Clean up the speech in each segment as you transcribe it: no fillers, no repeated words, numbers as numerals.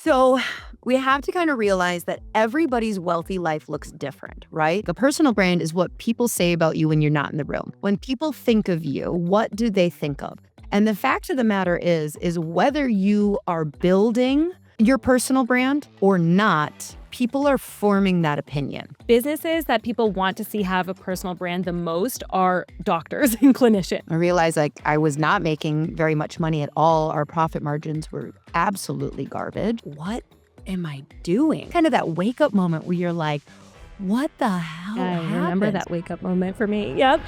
So we have to kind of realize that everybody's wealthy life looks different, right? The personal brand is what people say about you when you're not in the room. When people think of you, what do they think of? And the fact of the matter is whether you are building your personal brand or not, people are forming that opinion. Businesses that people want to see have a personal brand the most are doctors and clinicians. I realized I was not making very much money at all. Our profit margins were absolutely garbage. What am I doing? Kind of that wake up moment where you're like, what the hell happened? Remember that wake up moment for me. Yep.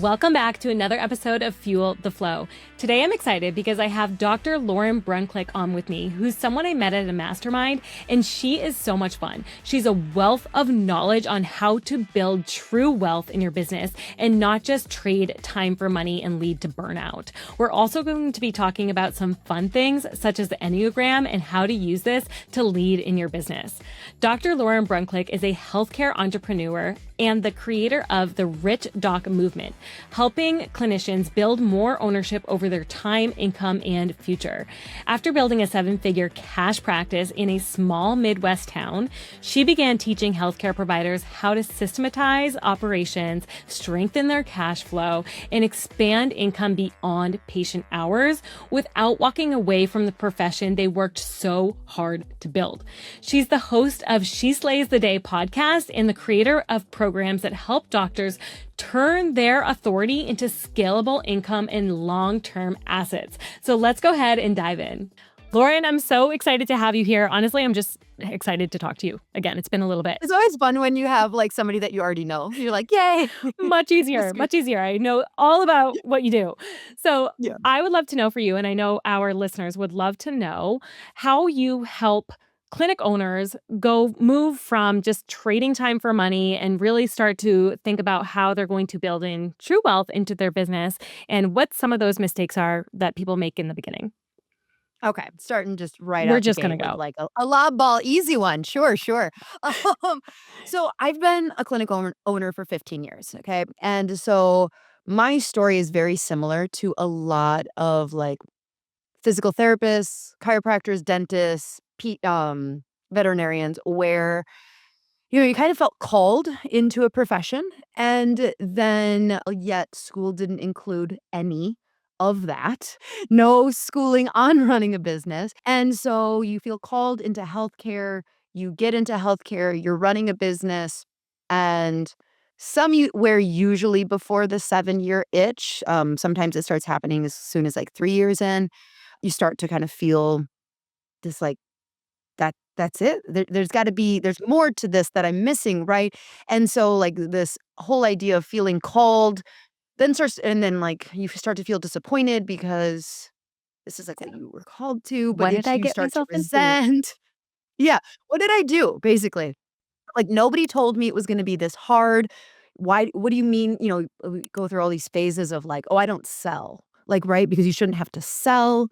Welcome back to another episode of Fuel the Flow. Today I'm excited because I have Dr. Lauryn Brunclik on with me, who's someone I met at a mastermind, and she is so much fun. She's a wealth of knowledge on how to build true wealth in your business and not just trade time for money and lead to burnout. We're also going to be talking about some fun things such as the Enneagram and how to use this to lead in your business. Dr. Lauryn Brunclik is a healthcare entrepreneur and the creator of the Rich Doc movement, helping clinicians build more ownership over their time, income, and future. After building a 7-figure cash practice in a small Midwest town, she began teaching healthcare providers how to systematize operations, strengthen their cash flow, and expand income beyond patient hours without walking away from the profession they worked so hard to build. She's the host of She Slays the Day podcast and the creator of programs that help doctors turn their authority into scalable income and long-term assets. So let's go ahead and dive in. Lauryn, I'm so excited to have you here. Honestly, I'm just excited to talk to you again. It's been a little bit. It's always fun when you have like somebody that you already know. You're like, yay. Much easier. I know all about what you do. So Yeah. I would love to know for you, and I know our listeners would love to know how you help clinic owners move from just trading time for money and really start to think about how they're going to build in true wealth into their business and what some of those mistakes are that people make in the beginning. Okay, starting just right We're out the just going gate to with go. like a lob ball, easy one. Sure, sure. So I've been a clinic owner for 15 years. Okay. And so my story is very similar to a lot of like physical therapists, chiropractors, dentists, veterinarians, where you kind of felt called into a profession, and then yet school didn't include any of that. No schooling on running a business, and so you feel called into healthcare. You get into healthcare. You're running a business, and where usually before the 7-year itch. Sometimes it starts happening as soon as like 3 years in you start to kind of feel this like that's it. There's more to this that I'm missing, right? And so like this whole idea of feeling called then like you start to feel disappointed because this is like what you were called to, but What did I you get start to myself into? resent. Yeah. What did I do? Basically. Like nobody told me it was going to be this hard. What do you mean? We go through all these phases of like, oh, I don't sell. Like, right? Because you shouldn't have to sell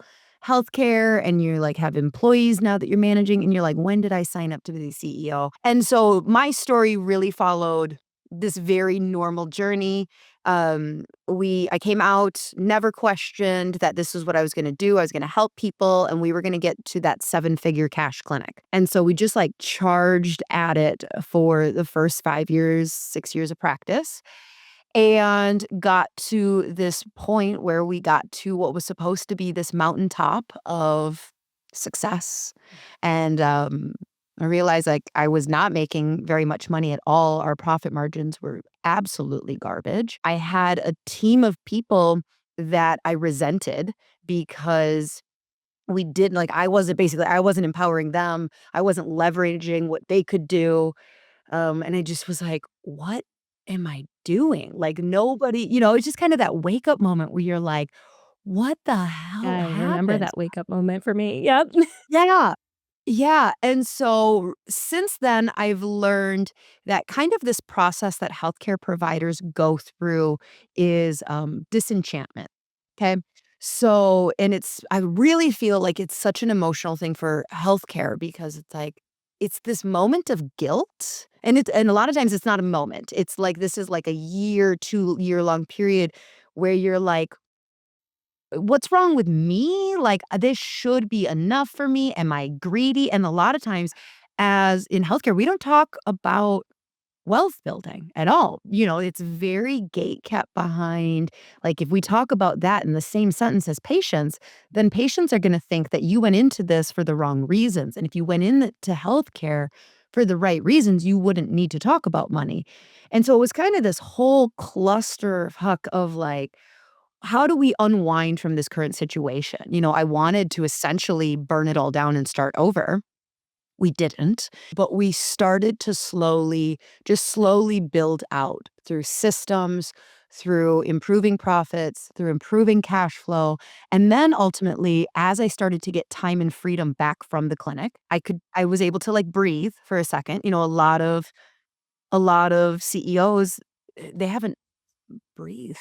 healthcare and you like have employees now that you're managing. And you're like, when did I sign up to be the CEO? And so my story really followed this very normal journey. I came out, never questioned that this is what I was going to do. I was going to help people and we were going to get to that 7-figure cash clinic. And so we just like charged at it for the first 5 years, 6 years of practice and got to this point where we got to what was supposed to be this mountaintop of success. And I realized like I was not making very much money at all. Our profit margins were absolutely garbage. I had a team of people that I resented because we didn't like I wasn't empowering them. I wasn't leveraging what they could do. And I just was like, what am I doing? Like nobody, it's just kind of that wake up moment where you're like, what the hell I remember happened? that wake up moment for me. Yep. Yeah. Yeah. And so since then, I've learned that kind of this process that healthcare providers go through is disenchantment. Okay. So, I really feel like it's such an emotional thing for healthcare because it's like, it's this moment of guilt. And a lot of times it's not a moment. It's like, this is like a 2-year long period where you're like, what's wrong with me? Like, this should be enough for me. Am I greedy? And a lot of times, as in healthcare, we don't talk about wealth building at all. It's very gate kept behind. Like, if we talk about that in the same sentence as patients, then patients are going to think that you went into this for the wrong reasons. And if you went into healthcare for the right reasons, you wouldn't need to talk about money. And so it was kind of this whole cluster of like, how do we unwind from this current situation? I wanted to essentially burn it all down and start over. We didn't, but we started to slowly build out through systems, through improving profits, through improving cash flow. And then ultimately, as I started to get time and freedom back from the clinic, I was able to like breathe for a second. A lot of CEOs, they haven't breathe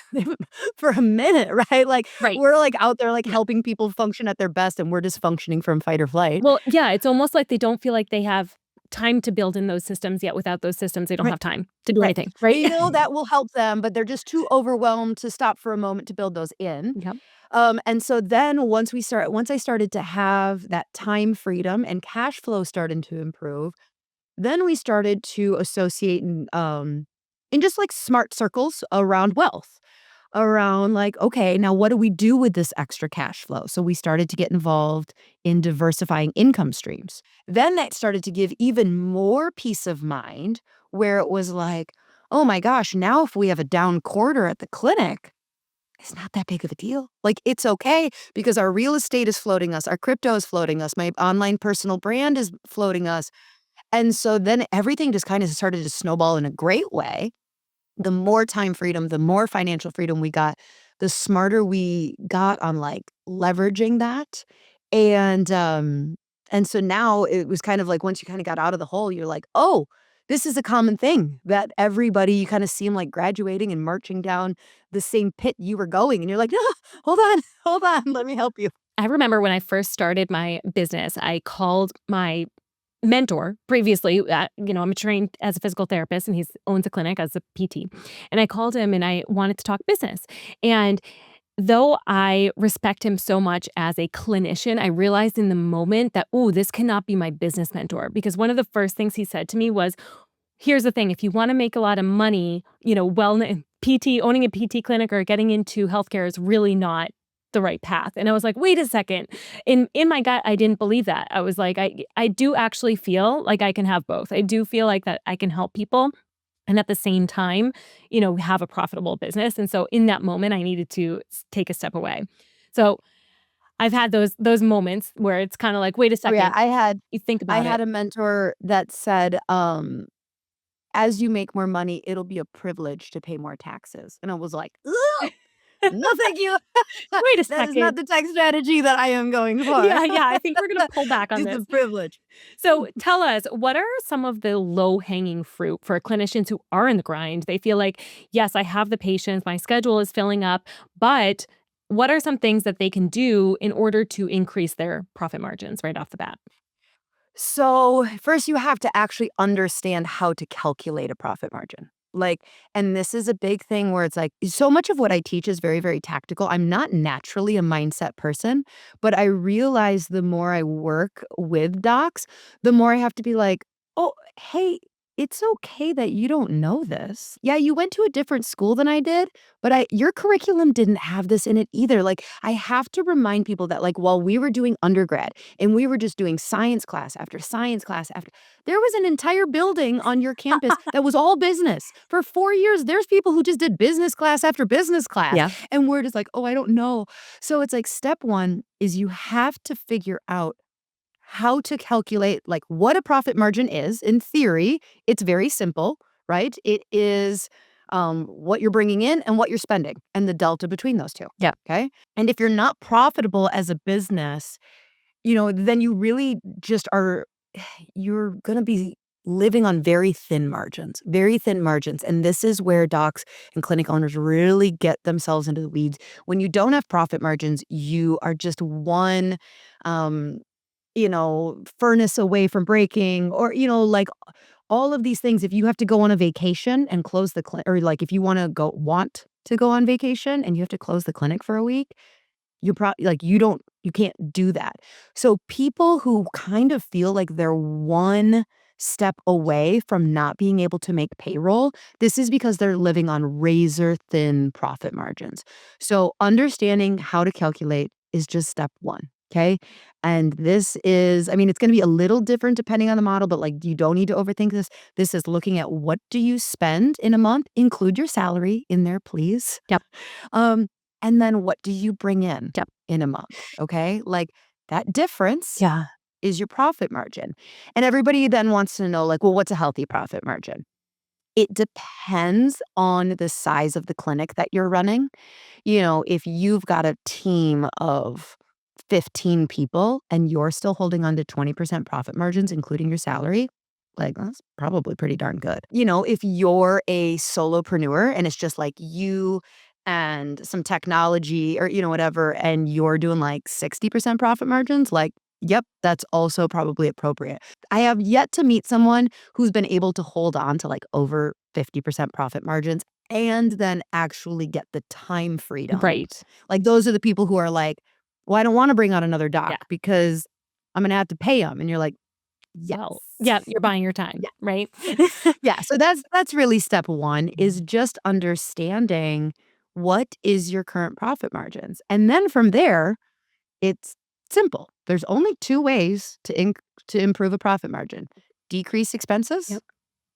for a minute, right? Like, Right. we're, like, out there, like, Yeah. helping people function at their best, and we're just functioning from fight or flight. Well, yeah, it's almost like they don't feel like they have time to build in those systems, yet without those systems, they don't Right. have time to do Right. anything, right? That will help them, but they're just too overwhelmed to stop for a moment to build those in. Yep. And so then once I started to have that time freedom and cash flow started to improve, then we started to associate in just, like, smart circles around wealth. Around like, okay, now what do we do with this extra cash flow? So we started to get involved in diversifying income streams. Then that started to give even more peace of mind where it was like, oh my gosh, now if we have a down quarter at the clinic, it's not that big of a deal. Like, it's okay because our real estate is floating us, our crypto is floating us, my online personal brand is floating us. And so then everything just kind of started to snowball in a great way. The more time freedom, the more financial freedom we got, the smarter we got on, like, leveraging that, and, so now it was kind of like once you kinda got out of the hole, you're like, "Oh, this is a common thing that everybody you kinda see 'em, like, graduating and marching down the same pit you were going," and you're like, "No, hold on, hold on, let me help you." I remember when I first started my business, I called my mentor previously. I'm trained as a physical therapist and he owns a clinic as a PT. And I called him and I wanted to talk business. And though I respect him so much as a clinician, I realized in the moment that, oh, this cannot be my business mentor. Because one of the first things he said to me was, here's the thing, if you want to make a lot of money, wellness, PT, owning a PT clinic or getting into healthcare is really not the right path. And I was like, wait a second. In my gut, I didn't believe that. I was like, I do actually feel like I can have both. I do feel like that I can help people and at the same time, have a profitable business. And so in that moment, I needed to take a step away. So I've had those moments where it's kind of like, wait a Oh, yeah, second, you think I about had it. a mentor that said, "As you make more money, it'll be a privilege to pay more taxes," and I was like, "Ugh, no, thank you. Wait a That is not second. the tax strategy that I am going for. Yeah, yeah, I think we're gonna pull back on It's this. a privilege." So tell us, what are some of the low hanging fruit for clinicians who are in the grind? They feel like, yes, I have the patients, my schedule is filling up, but what are some things that they can do in order to increase their profit margins right off the bat? So, first you have to actually understand how to calculate a profit margin. Like, and this is a big thing where it's like so much of what I teach is very, very tactical. I'm not naturally a mindset person, but I realize the more I work with docs, the more I have to be like, oh, hey, it's okay that you don't know this. Yeah, you went to a different school than I did, but your curriculum didn't have this in it either. Like, I have to remind people that, like, while we were doing undergrad and we were just doing science class after science class after, there was an entire building on your campus that was all business. For 4 years, there's people who just did business class after business class, Yeah. and we're just like, "Oh, I don't know." So it's like step 1 is you have to figure out how to calculate, like, what a profit margin is. In theory, it's very simple, right? It is, what you're bringing in and what you're spending and the delta between those 2, Yeah. okay? And if you're not profitable as a business, then you really just are you're gonna be living on very thin margins, and this is where docs and clinic owners really get themselves into the weeds. When you don't have profit margins, you are just one, um, furnace away from breaking or, like, all of these things. If you have to go on a vacation and close the clinic or, like, if you want to go on vacation and you have to close the clinic for a week, You can't do that. So people who kind of feel like they're one step away from not being able to make payroll, this is because they're living on razor thin profit margins. So understanding how to calculate is just step one. Okay. And this is, I mean, it's going to be a little different depending on the model, but like, you don't need to overthink this. This is looking at what do you spend in a month? Include your salary in there, please. Yep. Um, and then what do you bring in Yep. in a month? Okay. Like that difference Yeah. is your profit margin. And everybody then wants to know, like, well, what's a healthy profit margin? It depends on the size of the clinic that you're running. If you've got a team of 15 people and you're still holding on to 20% profit margins, including your salary, like that's probably pretty darn good. If you're a solopreneur and it's just like you and some technology or, whatever, and you're doing like 60% profit margins, like, yep, that's also probably appropriate. I have yet to meet someone who's been able to hold on to like over 50% profit margins and then actually get the time freedom. Right. Like those are the people who are like, well, I don't want to bring on another doc Yeah. because I'm going to have to pay them. And you're like, yes. Well, yeah, you're buying your time, Yeah. right? Yeah. So that's really step one is just understanding what is your current profit margins. And then from there, it's simple. There's only two ways to improve a profit margin: decrease expenses Yep.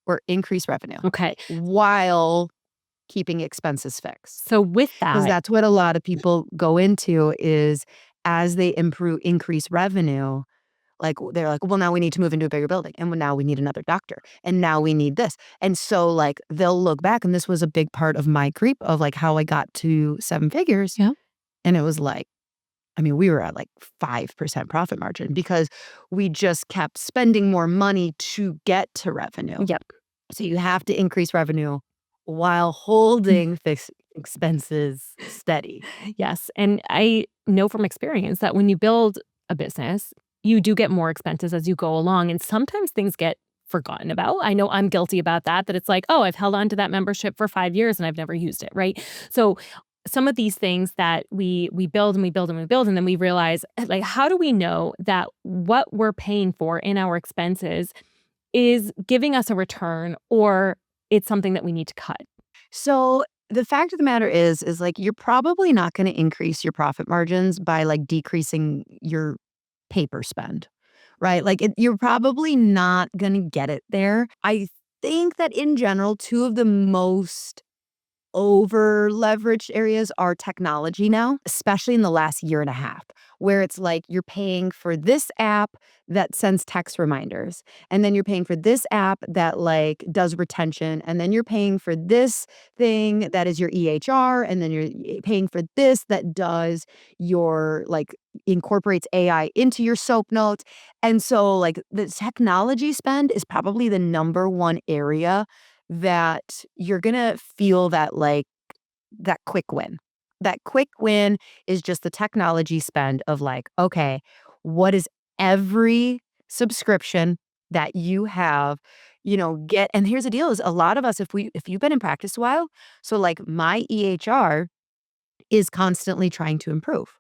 or increase revenue Okay. while keeping expenses fixed. So with Because that, that's what a lot of people go into is as they increase revenue, like they're like, well, now we need to move into a bigger building, and now we need another doctor, and now we need this. And so like they'll look back, and this was a big part of my creep of like how I got to seven figures. yeah. And it was like, I mean, we were at like 5% profit margin because we just kept spending more money to get to revenue. Yep. So you have to increase revenue while holding fixed expenses steady. Yes. And I know from experience that when you build a business, you do get more expenses as you go along. And sometimes things get forgotten about. I know I'm guilty about that it's like, oh, I've held on to that membership for 5 years and I've never used it. Right. So some of these things that we build and we build and we build, and then we realize, like, how do we know that what we're paying for in our expenses is giving us a return or it's something that we need to cut? So the fact of the matter is like you're probably not going to increase your profit margins by like decreasing your paper spend, right? Like you're probably not going to get it there. I think that in general, two of the most over leveraged areas are technology now, especially in the last year and a half, where it's like you're paying for this app that sends text reminders, and then you're paying for this app that like does retention, and then you're paying for this thing that is your EHR, and then you're paying for this that does your like incorporates AI into your soap notes. And so like the technology spend is probably the number one area that you're gonna feel that like that quick win. That quick win is just the technology spend of like, okay, what is every subscription that you have, get. And here's the deal is a lot of us, if you've been in practice a while, so like my EHR is constantly trying to improve.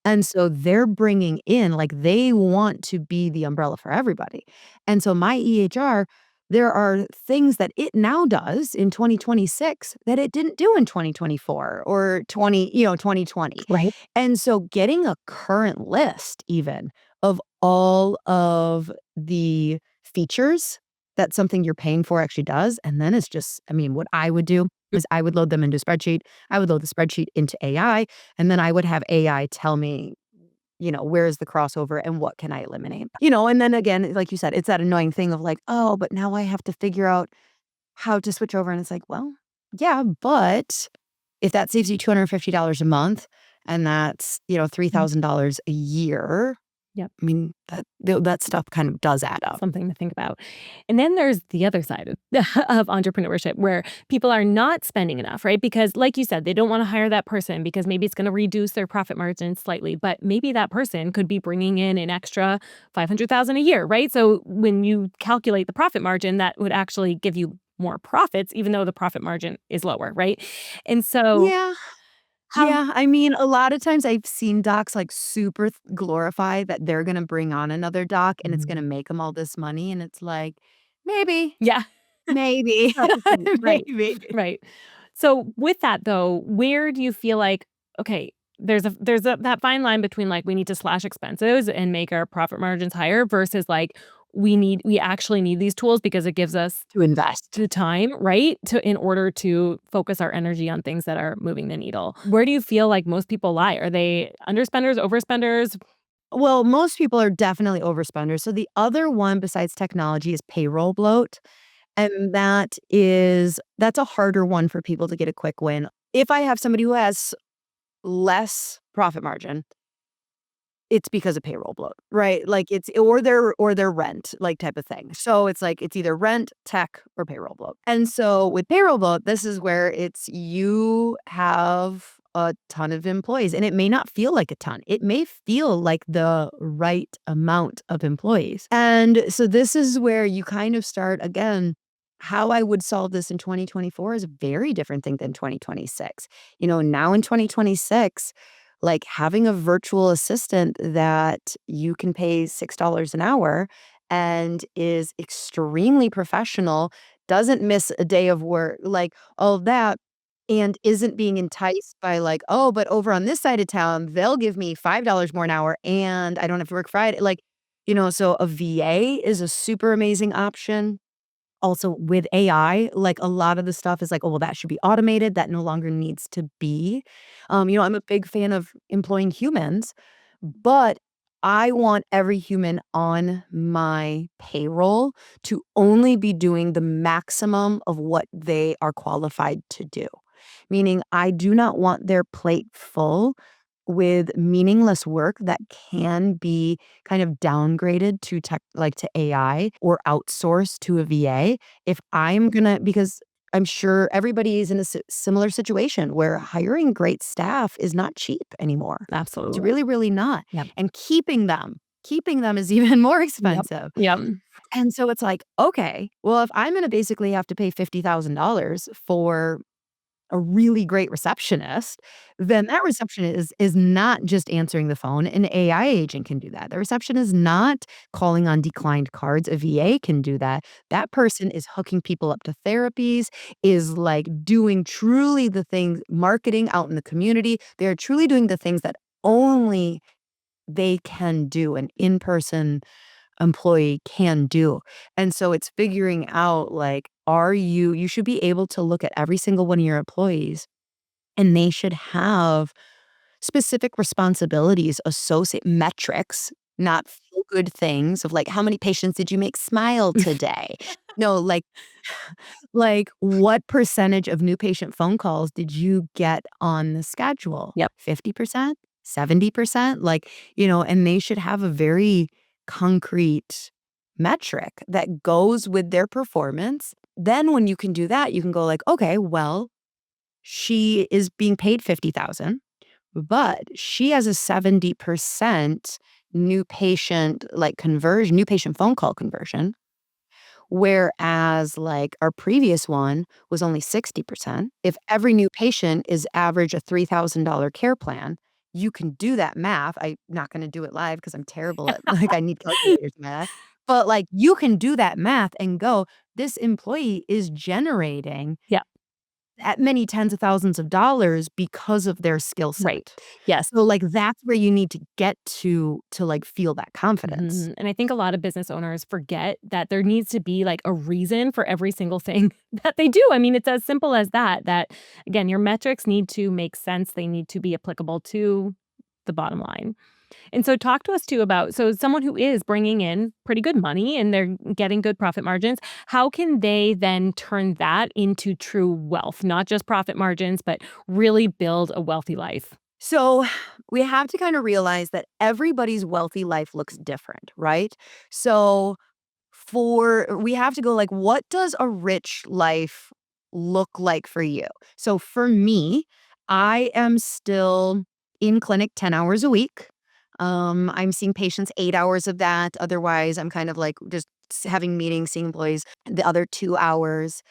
And so they're bringing in, like, they want to be the umbrella for everybody. And so my EHR, there are things that it now does in 2026 that it didn't do in 2024 or 2020. Right. And so getting a current list even of all of the features that something you're paying for actually does. And then it's just, I mean, what I would do is I would load them into a spreadsheet. I would load the spreadsheet into AI, and then I would have AI tell me, where is the crossover and what can I eliminate? And then again, like you said, it's that annoying thing of like, oh, but now I have to figure out how to switch over. And it's like, well, yeah, but if that saves you $250 a month and that's, $3,000 a year, Yep. I mean, that stuff kind of does add up. Something to think about. And then there's the other side of entrepreneurship where people are not spending enough, right? Because like you said, they don't want to hire that person because maybe it's going to reduce their profit margin slightly, but maybe that person could be bringing in an extra 500,000 a year, right? So when you calculate the profit margin, that would actually give you more profits, even though the profit margin is lower, right? And so Yeah. How Yeah, I mean, a lot of times I've seen docs, like, super glorify that they're gonna bring on another doc, and it's gonna Mhm. make them all this money, and it's like, "Maybe, Yeah. maybe, Not the same. Right. maybe." Right. So with that though, where do you feel like, okay, there's a that fine line between like we need to slash expenses and make our profit margins higher versus like we actually need these tools because it gives us To invest. the time, right? To in order to focus our energy on things that are moving the needle. Where do you feel like most people lie? Are they underspenders, overspenders? Well, most people are definitely overspenders. So the other one besides technology is payroll bloat, and that's a harder one for people to get a quick win. If I have somebody who has less profit margin, it's because of payroll bloat, right? Like, it's or their rent, like, type of thing. So, it's like, it's either rent, tech, or payroll bloat. And so, with payroll bloat, this is where it's you have a ton of employees, and it may not feel like a ton. It may feel like the right amount of employees. And so this is where you kind of start again, how I would solve this in 2024 is a very different thing than 2026. Now in 2026, like having a virtual assistant that you can pay $6 an hour and is extremely professional, doesn't miss a day of work, like all of that, and isn't being enticed by like, oh, but over on this side of town, they'll give me $5 more an hour and I don't have to work Friday. So a VA is a super amazing option. Also, with AI, like, a lot of the stuff is like, "Oh, well, that should be automated. That no longer needs to be." I'm a big fan of employing humans, but I want every human on my payroll to only be doing the maximum of what they are qualified to do. Meaning, I do not want their plate full with meaningless work that can be kind of downgraded to tech, like to AI or outsourced to a VA. If I'm gonna, because I'm sure everybody is in a similar situation where hiring great staff is not cheap anymore. It's Absolutely. really, really not. Yep. And keeping them is even more Yep. expensive. Yep. And so it's like, okay, well, if I'm gonna basically have to pay $50,000 for a really great receptionist, then that receptionist is not just answering the phone. An AI agent can do that. The reception is not calling on declined cards. A VA can do that. That person is hooking people up to therapies, is like doing truly the things, marketing out in the community. They're truly doing the things that only they can do. An in-person employee can do. And so it's figuring out like, you should be able to look at every single one of your employees and they should have specific responsibilities, associate metrics, not feel good things of like, how many patients did you make smile today? No, like what percentage of new patient phone calls did you get on the schedule? Yep. 50%, 70%? And they should have a very concrete metric that goes with their performance. Then when you can do that, you can go like, okay, well, she is being paid 50,000, but she has a 70% new patient phone call conversion. Whereas, like, our previous one was only 60%. If every new patient is average a $3,000 care plan, you can do that math. I'm not gonna do it live because 'cause I'm terrible at like, I need calculators in my life. But, like, you can do that math and go, "This employee is generating Yeah. that many tens of thousands of dollars because of their skill Right. set." Yes. So, like, that's where you need to get to, like, feel that confidence. Mhm, and I think a lot of business owners forget that there needs to be, like, a reason for every single thing that they do. I mean, it's as simple as that, again, your metrics need to make sense, they need to be applicable to the bottom line. And so talk to us too about someone who is bringing in pretty good money and they're getting good profit margins, how can they then turn that into true wealth? Not just profit margins, but really build a wealthy life? So we have to kind of realize that everybody's wealthy life looks different, right? So we have to go like, what does a rich life look like for you? So for me, I am still in clinic 10 hours a week. I'm seeing patients 8 hours of that. Otherwise, I'm kind of like just having meetings, seeing employees the other 2 hours.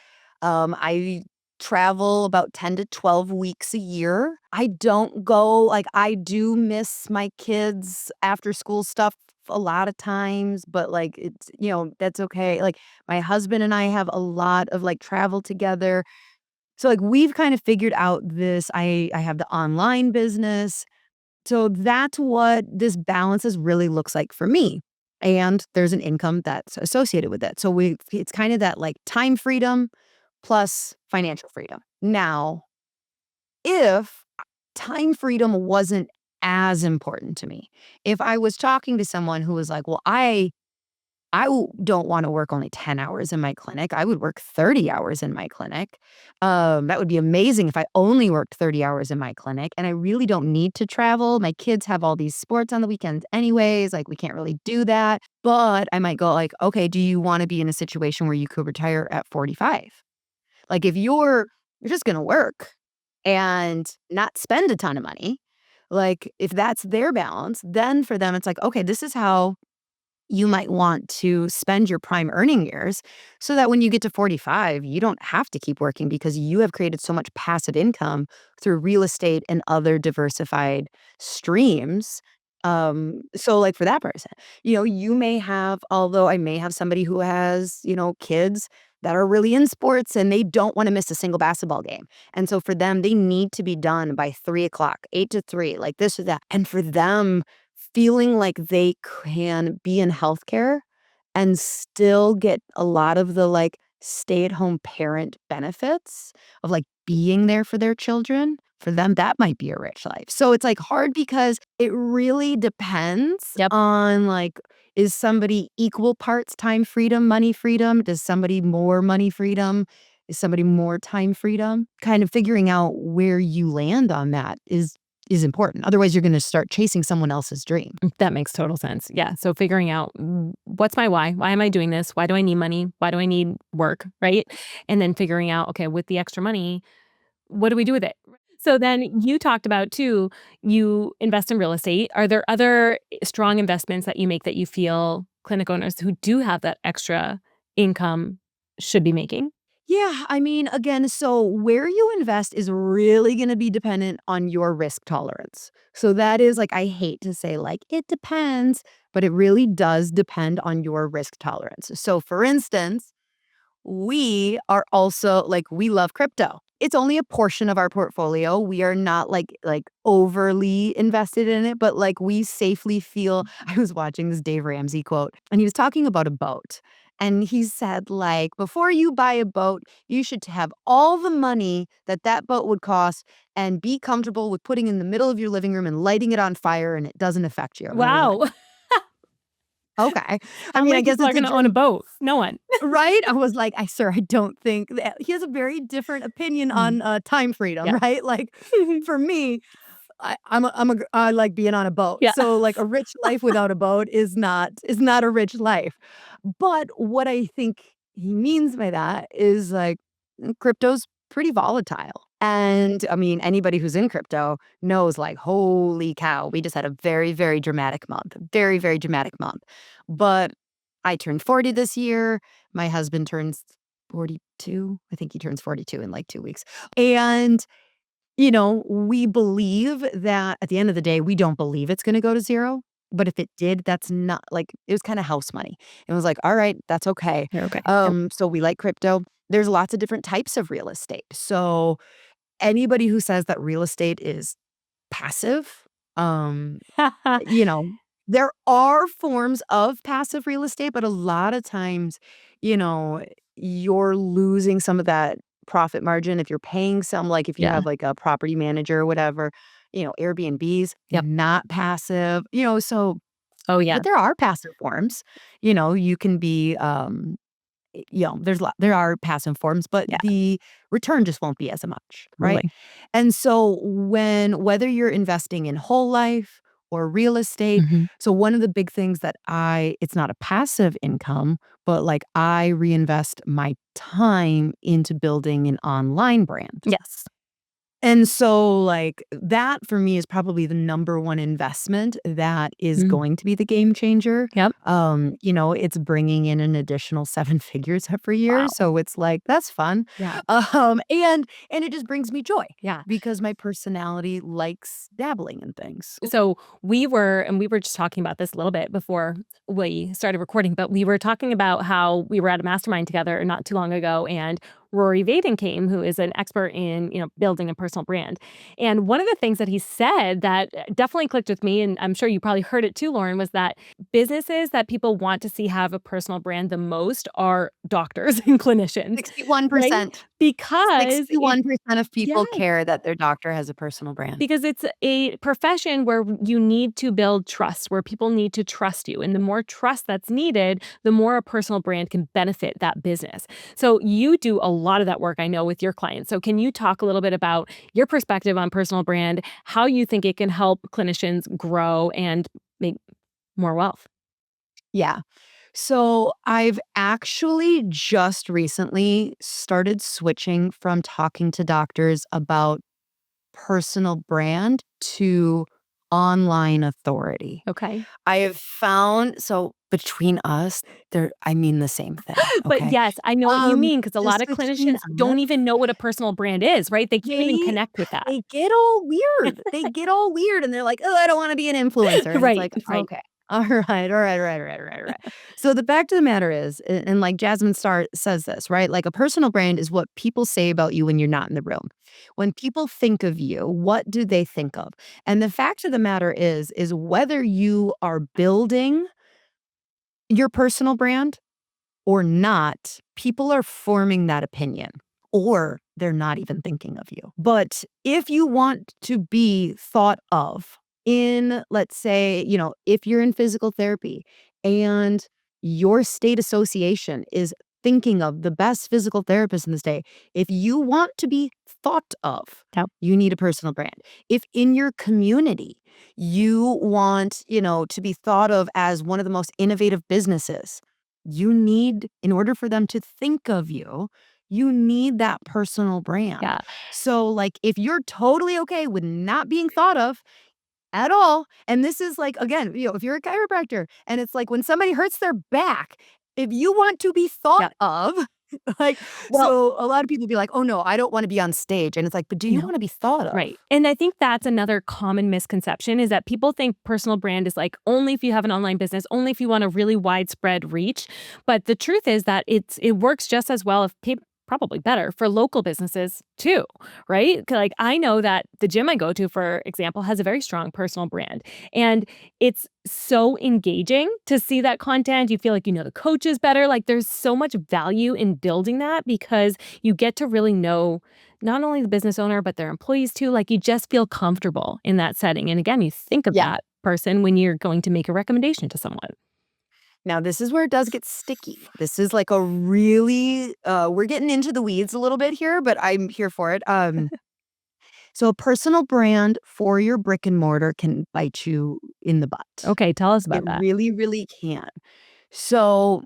I travel about 10 to 12 weeks a year. I don't go, like, I do miss my kids' after school stuff a lot of times, but, like, it's, that's okay. Like, my husband and I have a lot of, like, travel together. So, like, we've kind of figured out this. I have the online business. So that's what this balances really looks like for me. And there's an income that's associated with it. So it's kind of that like time freedom plus financial freedom. Now, if time freedom wasn't as important to me, if I was talking to someone who was like, well, don't wanna work only 10 hours in my clinic. I would work 30 hours in my clinic. That would be amazing if I only worked 30 hours in my clinic, and I really don't need to travel. My kids have all these sports on the weekends anyways, like, we can't really do that. But I might go like, "Okay, do you wanna be in a situation where you could retire at 45?" Like, if you're just gonna work and not spend a ton of money, like, if that's their balance, then for them, it's like, "Okay, this is how you might want to spend your prime earning years so that when you get to 45, you don't have to keep working because you have created so much passive income through real estate and other diversified streams. So like for that person, you may have, although I may have somebody who has, kids that are really in sports and they don't want to miss a single basketball game. And so for them, they need to be done by 3 o'clock, 8 to 3, like this or that. And for them, feeling like they can be in healthcare and still get a lot of the, like, stay-at-home parent benefits of, like, being there for their children, for them, that might be a rich life. So it's, like, hard because it really depends Yep. on, like, is somebody equal parts time freedom, money freedom? Does somebody more money freedom? Is somebody more time freedom? Kind of figuring out where you land on that is important. Otherwise, you're gonna start chasing someone else's dream. That makes total sense. Yeah. So figuring out what's my why? Why am I doing this? Why do I need money? Why do I need work? Right. And then figuring out, okay, with the extra money, what do we do with it? So then you talked about too, you invest in real estate. Are there other strong investments that you make that you feel clinic owners who do have that extra income should be making? Yeah, I mean, again, so where you invest is really gonna be dependent on your risk tolerance. So that is like I hate to say like it depends, but it really does depend on your risk tolerance. So for instance, we are also like, we love crypto. It's only a portion of our portfolio. We are not like overly invested in it, but like we safely feel I was watching this Dave Ramsey quote and he was talking about a boat. And he said, like, before you buy a boat, you should have all the money that that boat would cost and be comfortable with putting in the middle of your living room and lighting it on fire and it doesn't affect you. And I was like, Wow. okay. I How mean, I many guess people are it's a going to own a dream. boat? No one. Right? I was like, I don't think that he has a very different opinion Mm. on, time freedom, Yeah. right? Like, for me, I like being on a boat. Yeah. So, like, a rich life without a boat is not a rich life. But what I think he means by that is, like, crypto's pretty volatile. And, I mean, anybody who's in crypto knows, like, holy cow, we just had a very, very dramatic month, very, very dramatic month. But I turned 40 this year. My husband turns 42. I think he turns 42 in, like, 2 weeks. And we believe that at the end of the day, we don't believe it's gonna go to 0, but if it did, that's not like it was kinda house money. It was like, "All right, that's okay." You're okay. Yep. So we like crypto. There's lots of different types of real estate. So anybody who says that real estate is passive, um, you know, there are forms of passive real estate, but a lot of times, you know, you're losing some of that profit margin if you're paying some like, if you Yeah. have, like, a property manager or whatever, Airbnbs, Yep. not passive, so Oh, yeah. but there are passive forms. You can be, there are passive forms, but Yeah. the return just won't be as much, right? Totally. And so whether you're investing in whole life or real estate, Mhm. so one of the big things that it's not a passive income, but like I reinvest my time into building an online brand. Yes. And so, like, that for me is probably the number one investment that is Mm. going to be the game changer. Yep. It's bringing in an additional 7 figures every year, Wow. so it's like, that's fun. Yeah. And it just brings me joy Yeah. because my personality likes dabbling in things. So we were just talking about this a little bit before we started recording, but we were talking about how we were at a mastermind together not too long ago, and Rory Vaden came, who is an expert in, building a personal brand. And one of the things that he said that definitely clicked with me, and I'm sure you probably heard it too, Lauren, was that businesses that people want to see have a personal brand the most are doctors and clinicians, right? 61%. Because it 61% of yes. people care that their doctor has a personal brand. Because it's a profession where you need to build trust, where people need to trust you. And the more trust that's needed, the more a personal brand can benefit that business. So you do a lot of that work, I know, with your clients. So can you talk a little bit about your perspective on personal brand, how you think it can help clinicians grow and make more wealth? Yeah. So I've actually just recently started switching from talking to doctors about personal brand to online authority. Okay. I have found so between us, I mean the same thing, But okay? yes, I know what you mean because a lot Just of between clinicians don't us, even know what a personal brand is, right? They can't even they connect with that. they get all weird. They get all weird and they're like, "Oh, I don't wanna be an influencer." And it's Right, like, right. "Okay. All right. So the fact of the matter is, and like Jasmine Star says this, right? Like a personal brand is what people say about you when you're not in the room. When people think of you, what do they think of? And the fact of the matter is whether you are building your personal brand or not, people are forming that opinion, or they're not even thinking of you. But if you want to be thought of in, let's say, if you're in physical therapy and your state association is thinking of the best physical therapist in the state, if you want to be thought of, Yep. you need a personal brand. If in your community you want, to be thought of as one of the most innovative businesses, in order for them to think of you, you need that personal brand. Yeah. So, like, if you're totally okay with not being thought of at all, and this is like, again, if you're a chiropractor and it's like when somebody hurts their back, if you want to be thought Yeah. of, like, Well, so a lot of people be like, oh no, I don't want to be on stage. And it's like, but do you no. want to be thought of? Right. And I think that's another common misconception is that people think personal brand is like only if you have an online business, only if you want a really widespread reach. But the truth is that it works just as well if probably better for local businesses too, right? Like I know that the gym I go to, for example, has a very strong personal brand. And it's so engaging to see that content. You feel like you know the coaches better. Like there's so much value in building that because you get to really know not only the business owner, but their employees too. Like you just feel comfortable in that setting. And again, you think of Yeah. that person when you're going to make a recommendation to someone. Now, this is where it does get sticky. This is like a really, we're getting into the weeds a little bit here, but I'm here for it. So a personal brand for your brick and mortar can bite you in the butt. Okay, tell us It about that. really, really can. So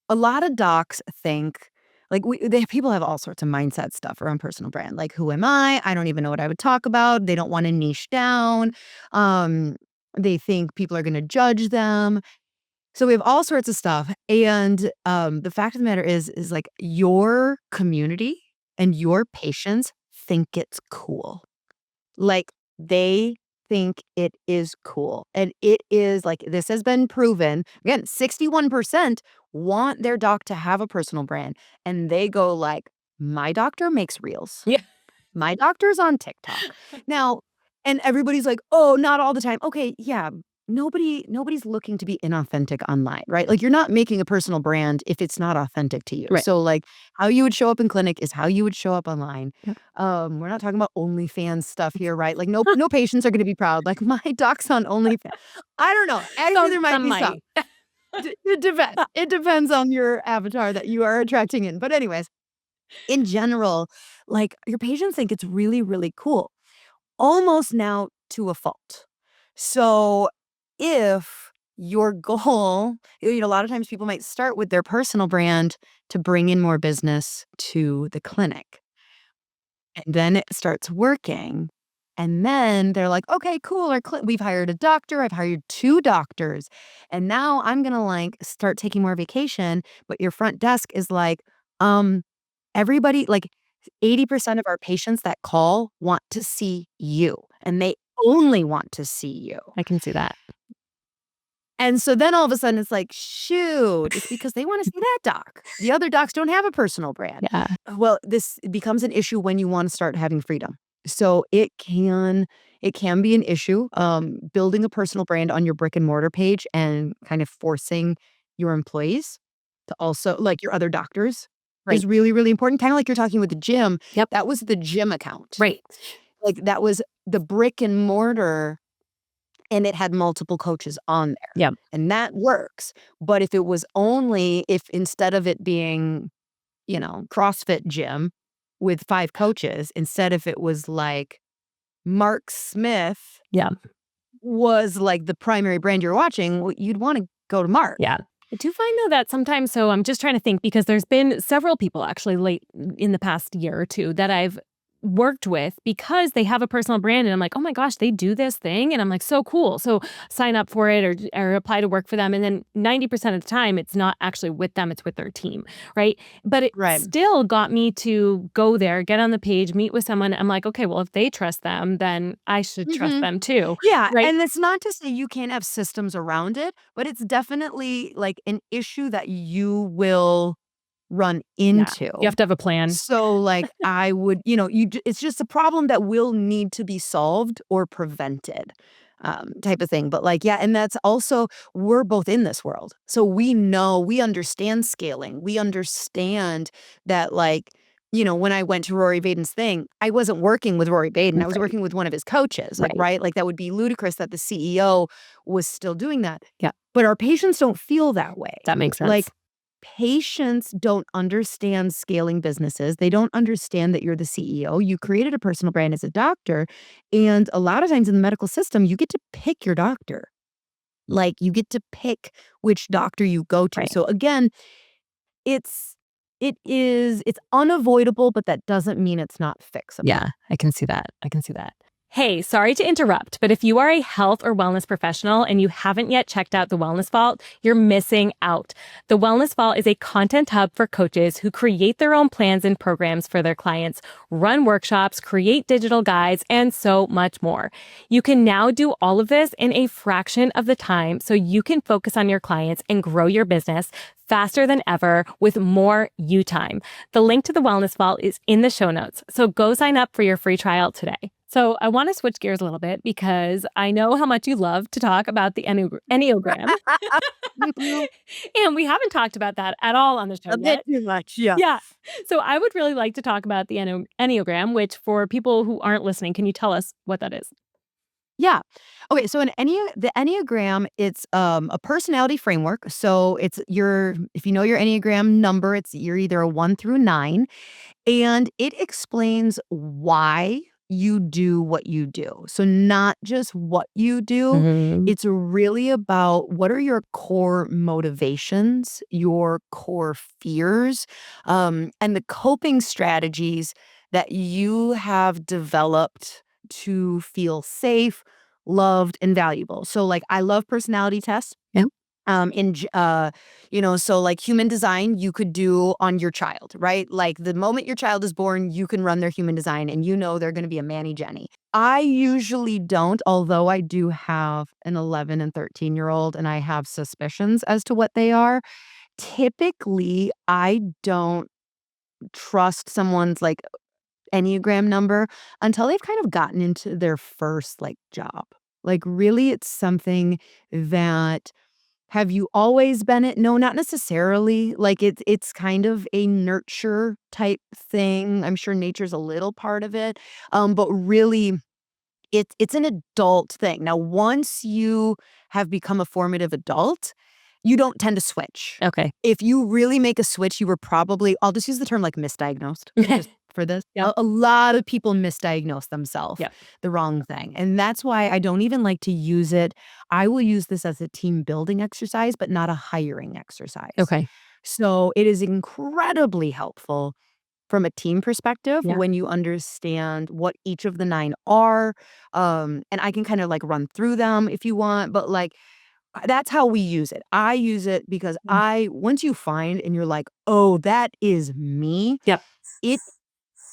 a lot of docs think like people have all sorts of mindset stuff around personal brand. Like, who am I? I don't even know what I would talk about. They don't want to niche down. Um, they think people are going to judge them. So we have all sorts of stuff, and, the fact of the matter is like your community and your patients think it's cool. Like, they think it is cool, and it is like, this has been proven. Again, 61% want their doc to have a personal brand, and they go like, "My doctor makes reels. Yeah. My doctor's on TikTok." Now and everybody's like, "Oh, not all the time." Okay, yeah. Nobody's looking to be inauthentic online, right? Like, you're not making a personal brand if it's not authentic to you. Right. So, like, how you would show up in clinic is how you would show up online. Yep. We're not talking about OnlyFans stuff here, right? Like, no patients are gonna be proud, like, "My doc's on OnlyFans." I don't know. Actually, there might Some be some. might. It depends. It depends on your avatar that you are attracting in. But anyways, in general, like, your patients think it's really, really cool, almost now to a fault. So, if your goal, a lot of times people might start with their personal brand to bring in more business to the clinic. And then it starts working. And then they're like, okay, cool. We've hired a doctor. I've hired 2 doctors. And now I'm going to like start taking more vacation. But your front desk is like, um, everybody, like 80% of our patients that call want to see you and they only want to see you. I can see that. And so then all of a sudden it's like, shoot, it's because they want to see that doc. The other docs don't have a personal brand. Yeah. Well, this becomes an issue when you want to start having freedom. So it can be an issue, building a personal brand on your brick and mortar page and kind of forcing your employees to also like your other doctors Right. is really, really important. Kind of like you're talking with the gym. Yep. That was the gym account. Right. Like that was the brick and mortar and it had multiple coaches on there. Yep. And that works. But if instead of it being, CrossFit gym with 5 coaches, instead if it was like Mark Smith Yeah. was like the primary brand you're watching, well, you'd want to go to Mark. Yeah. I do find though that sometimes, so I'm just trying to think because there's been several people actually late in the past year or 2 that I've worked with because they have a personal brand and I'm like, oh my gosh, they do this thing. And I'm like, so cool. So sign up for it or apply to work for them. And then 90% of the time, it's not actually with them, it's with their team. Right. But it Right. still got me to go there, get on the page, meet with someone. I'm like, okay, well, if they trust them, then I should trust them too. Yeah. Right. And it's not to say you can't have systems around it, but it's definitely like an issue that you will run into. You have to have a plan. So, like, I would, it's just a problem that will need to be solved or prevented, type of thing. But, like, yeah, and that's also, we're both in this world. So we understand scaling. We understand that, like, when I went to Rory Vaden's thing, I wasn't working with Rory Vaden. I was Right. working with one of his coaches, like, Right. right? Like, that would be ludicrous that the CEO was still doing that. Yeah. But our patients don't feel that way. That makes sense. Like, patients don't understand scaling businesses. They don't understand that you're the CEO. You created a personal brand as a doctor. And a lot of times in the medical system, you get to pick your doctor. Like you get to pick which doctor you go to. Right. So again, it's unavoidable, but that doesn't mean it's not fixable. Yeah, I can see that. Hey, sorry to interrupt, but if you are a health or wellness professional and you haven't yet checked out The Wellness Vault, you're missing out. The Wellness Vault is a content hub for coaches who create their own plans and programs for their clients, run workshops, create digital guides, and so much more. You can now do all of this in a fraction of the time so you can focus on your clients and grow your business faster than ever with more you time. The link to The Wellness Vault is in the show notes, so go sign up for your free trial today. So I want to switch gears a little bit because I know how much you love to talk about the Enneagram. And we haven't talked about that at all on the show A bit yet. too much, yeah. Yeah. So I would really like to talk about the Enneagram, which for people who aren't listening, can you tell us what that is? Yeah. Okay, so the Enneagram, it's a personality framework. So if you know your Enneagram number, you're either a 1 through 9. And it explains why you do what you do. So not just what you do. Mhm. It's really about what are your core motivations, your core fears, and the coping strategies that you have developed to feel safe, loved, and valuable. So like I love personality tests. Yeah. So like human design, you could do on your child, right? Like the moment your child is born, you can run their human design and they're going to be a Manny Jenny. I usually don't, although I do have an 11 and 13-year-old and I have suspicions as to what they are. Typically, I don't trust someone's like Enneagram number until they've kind of gotten into their first like job. Like really, it's something that have you always been it? No, not necessarily. Like it's kind of a nurture type thing. I'm sure nature's a little part of it. But really it's an adult thing. Now, once you have become a formative adult, you don't tend to switch. Okay. If you really make a switch, you were probably, I'll just use the term like misdiagnosed just for this. Yep. A lot of people misdiagnose themselves Yep. the wrong thing. And that's why I don't even like to use it. I will use this as a team building exercise, but not a hiring exercise. Okay. So it is incredibly helpful from a team perspective Yeah. when you understand what each of the 9 are. And I can kind of like run through them if you want, but like that's how we use it. I use it because once you find and you're like, "Oh, that is me," Yep. it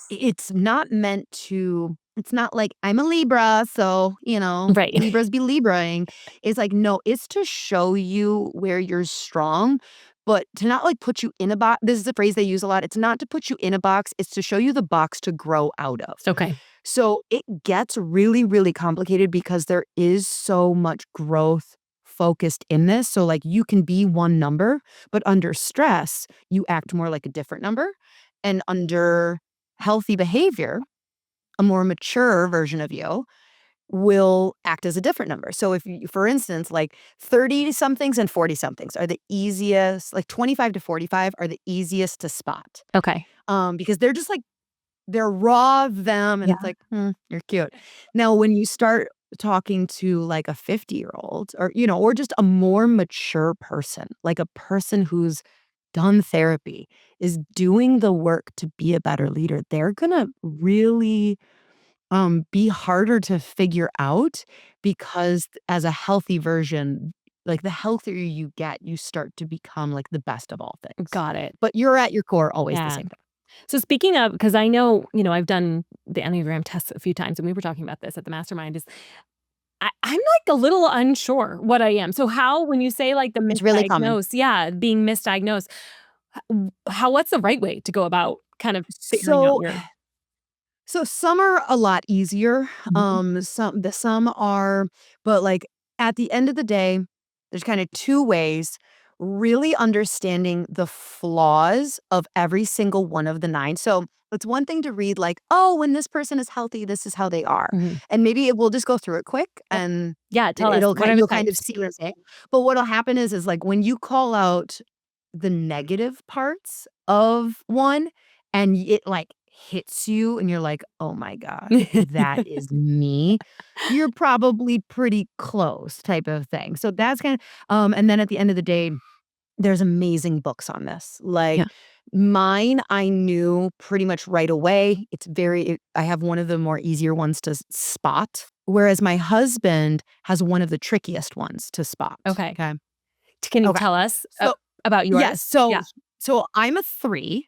it's not meant to it's not like, "I'm a Libra, so, Right. Libras be Libraing." It's like, no, it's to show you where you're strong, but to not, like, put you in a box. This is a phrase they use a lot. It's not to put you in a box, it's to show you the box to grow out of. Okay. So, it gets really, really complicated because there is so much growth focused in this. So, like, you can be one number, but under stress, you act more like a different number, and under healthy behavior, a more mature version of you will act as a different number. So if you, for instance, like 30 somethings and 40 somethings are the easiest, like 25 to 45 are the easiest to spot. Okay. Because they're just like they're raw of them and Yeah. it's like, you're cute. Now when you start talking to like a 50-year-old or or just a more mature person, like a person who's done therapy, is doing the work to be a better leader, they're gonna really be harder to figure out because as a healthy version, like the healthier you get, you start to become like the best of all things. Got it. But you're at your core always the Yeah. same thing. So speaking of, because I know, I've done the Enneagram tests a few times, and we were talking about this at the mastermind, is I'm like a little unsure what I am. So how, when you say like the It's really common. misdiagnosed, yeah, being misdiagnosed, what's the right way to go about kind of figuring out So your So some are a lot easier. Mhm. Some are, but like at the end of the day, there's kind of two ways really understanding the flaws of every single one of the 9. So it's one thing to read like, oh, when this person is healthy, this is how they are. Mhm. And maybe we'll just go through it quick Yep. and Yeah, tell us, it'll what kind are the you'll kind of types? see what I'm saying. But what'll happen is like when you call out the negative parts of one and it like hits you and you're like, "Oh my god, that is me." You're probably pretty close type of thing. So that's kind of and then at the end of the day, there's amazing books on this. Like Yeah. mine, I knew pretty much right away. I have one of the more easier ones to spot, whereas my husband has one of the trickiest ones to spot. Okay. Okay. Can you Okay. tell us So about yes. yours? So Yeah. so I'm a 3.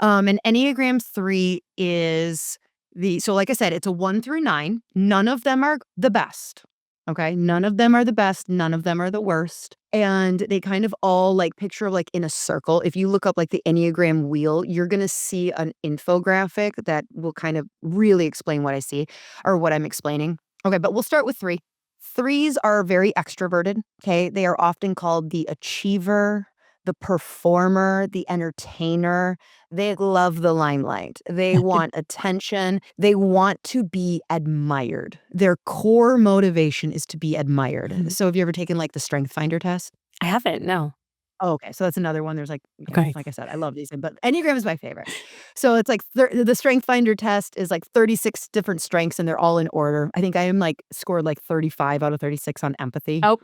And Enneagram 3 is like I said, it's a 1 through 9. None of them are the best. Okay. None of them are the best. None of them are the worst. And they kind of all like picture like in a circle. If you look up like the Enneagram wheel, you're going to see an infographic that will kind of really explain what I see or what I'm explaining. Okay. But we'll start with 3. Threes are very extroverted. Okay. They are often called the achiever, the performer, the entertainer. They love the limelight. They want attention. They want to be admired. Their core motivation is to be admired. Mhm. So have you ever taken like the Strength Finder test? I haven't, no. Oh, okay. So that's another one. There's Okay. like I said, I love these things, but Enneagram is my favorite. So it's like the Strength Finder test is like 36 different strengths and they're all in order. I think I am like scored like 35 out of 36 on empathy. Oh,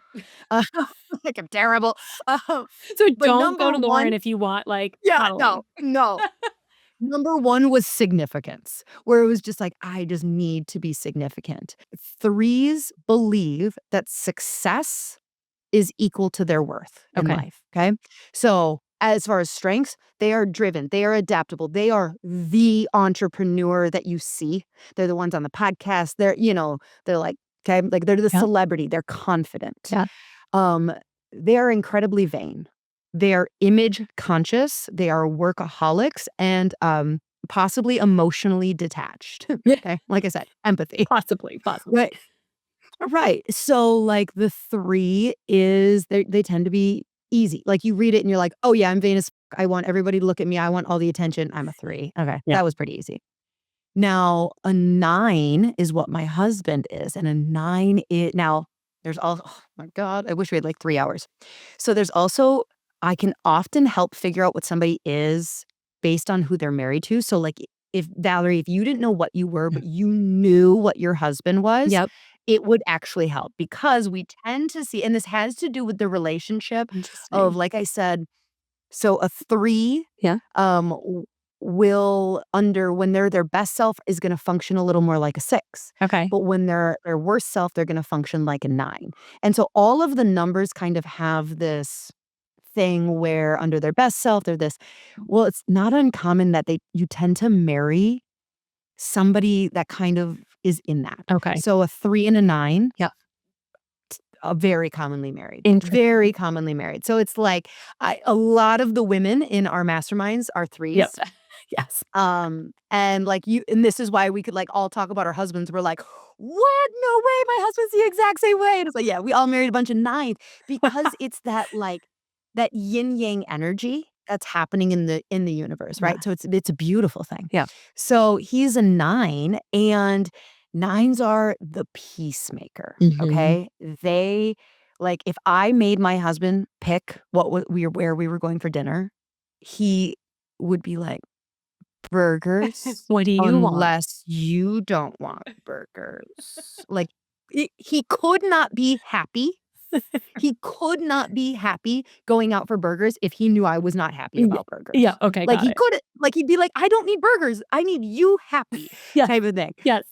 Uh, like I'm terrible. Um, so but don't go number to one, Lauren if you want, like, yeah, no, coddling. no. Number 1 was significance, where it was just like, I just need to be significant. Threes believe that success is equal to their worth in Okay. life. Okay. So, as far as strengths, they are driven, they are adaptable, they are the entrepreneur that you see. They're the ones on the podcast. They're like, okay, like they're the Yeah. celebrity, they're confident. Yeah. Um, they are incredibly vain. They are image conscious. They are workaholics and possibly emotionally detached. Okay. Like I said, empathy. Possibly, possibly. Right. Right. So like the 3 is they tend to be easy. Like you read it and you're like, oh yeah, I'm vain as f- I want everybody to look at me. I want all the attention. I'm a 3. Okay. Yeah. That was pretty easy. Now, a 9 is what my husband is, and a 9 is now there's also oh my god, I wish we had, like, 3 hours. So there's also I can often help figure out what somebody is based on who they're married to. So, like, if Valerie, if you didn't know what you were, Mm. but you knew what your husband was, Yep. it would actually help because we tend to see and this has to do with the relationship Interesting. of, like I said, so a 3, Yeah. um will when they're their best self is going to function a little more like a 6. Okay. But when they're their worst self, they're going to function like a 9. And so all of the numbers kind of have this thing where under their best self, they're this. Well, it's not uncommon that you tend to marry somebody that kind of is in that. Okay. So a 3 and a 9. Yeah. Very commonly married. Interesting. Very commonly married. So it's like a lot of the women in our masterminds are 3s. Yep. Yes. And like and this is why we could like all talk about our husbands. We're like, what? No way. My husband's the exact same way. And it's like, yeah, we all married a bunch of 9s because it's that yin yang energy that's happening in the universe, right? Yeah. So it's a beautiful thing. Yeah. So he's a 9, and 9s are the peacemaker. Mhm. Okay. They like if I made my husband pick where we were going for dinner, he would be like, burgers, What do you want? unless you don't want burgers. Like, he could not be happy. He could not be happy going out for burgers if he knew I was not happy about burgers. Yeah. Okay. Like, Got he it. couldn't like, he'd be like, "I don't need burgers. I need you happy," Yes. type of thing. Yes.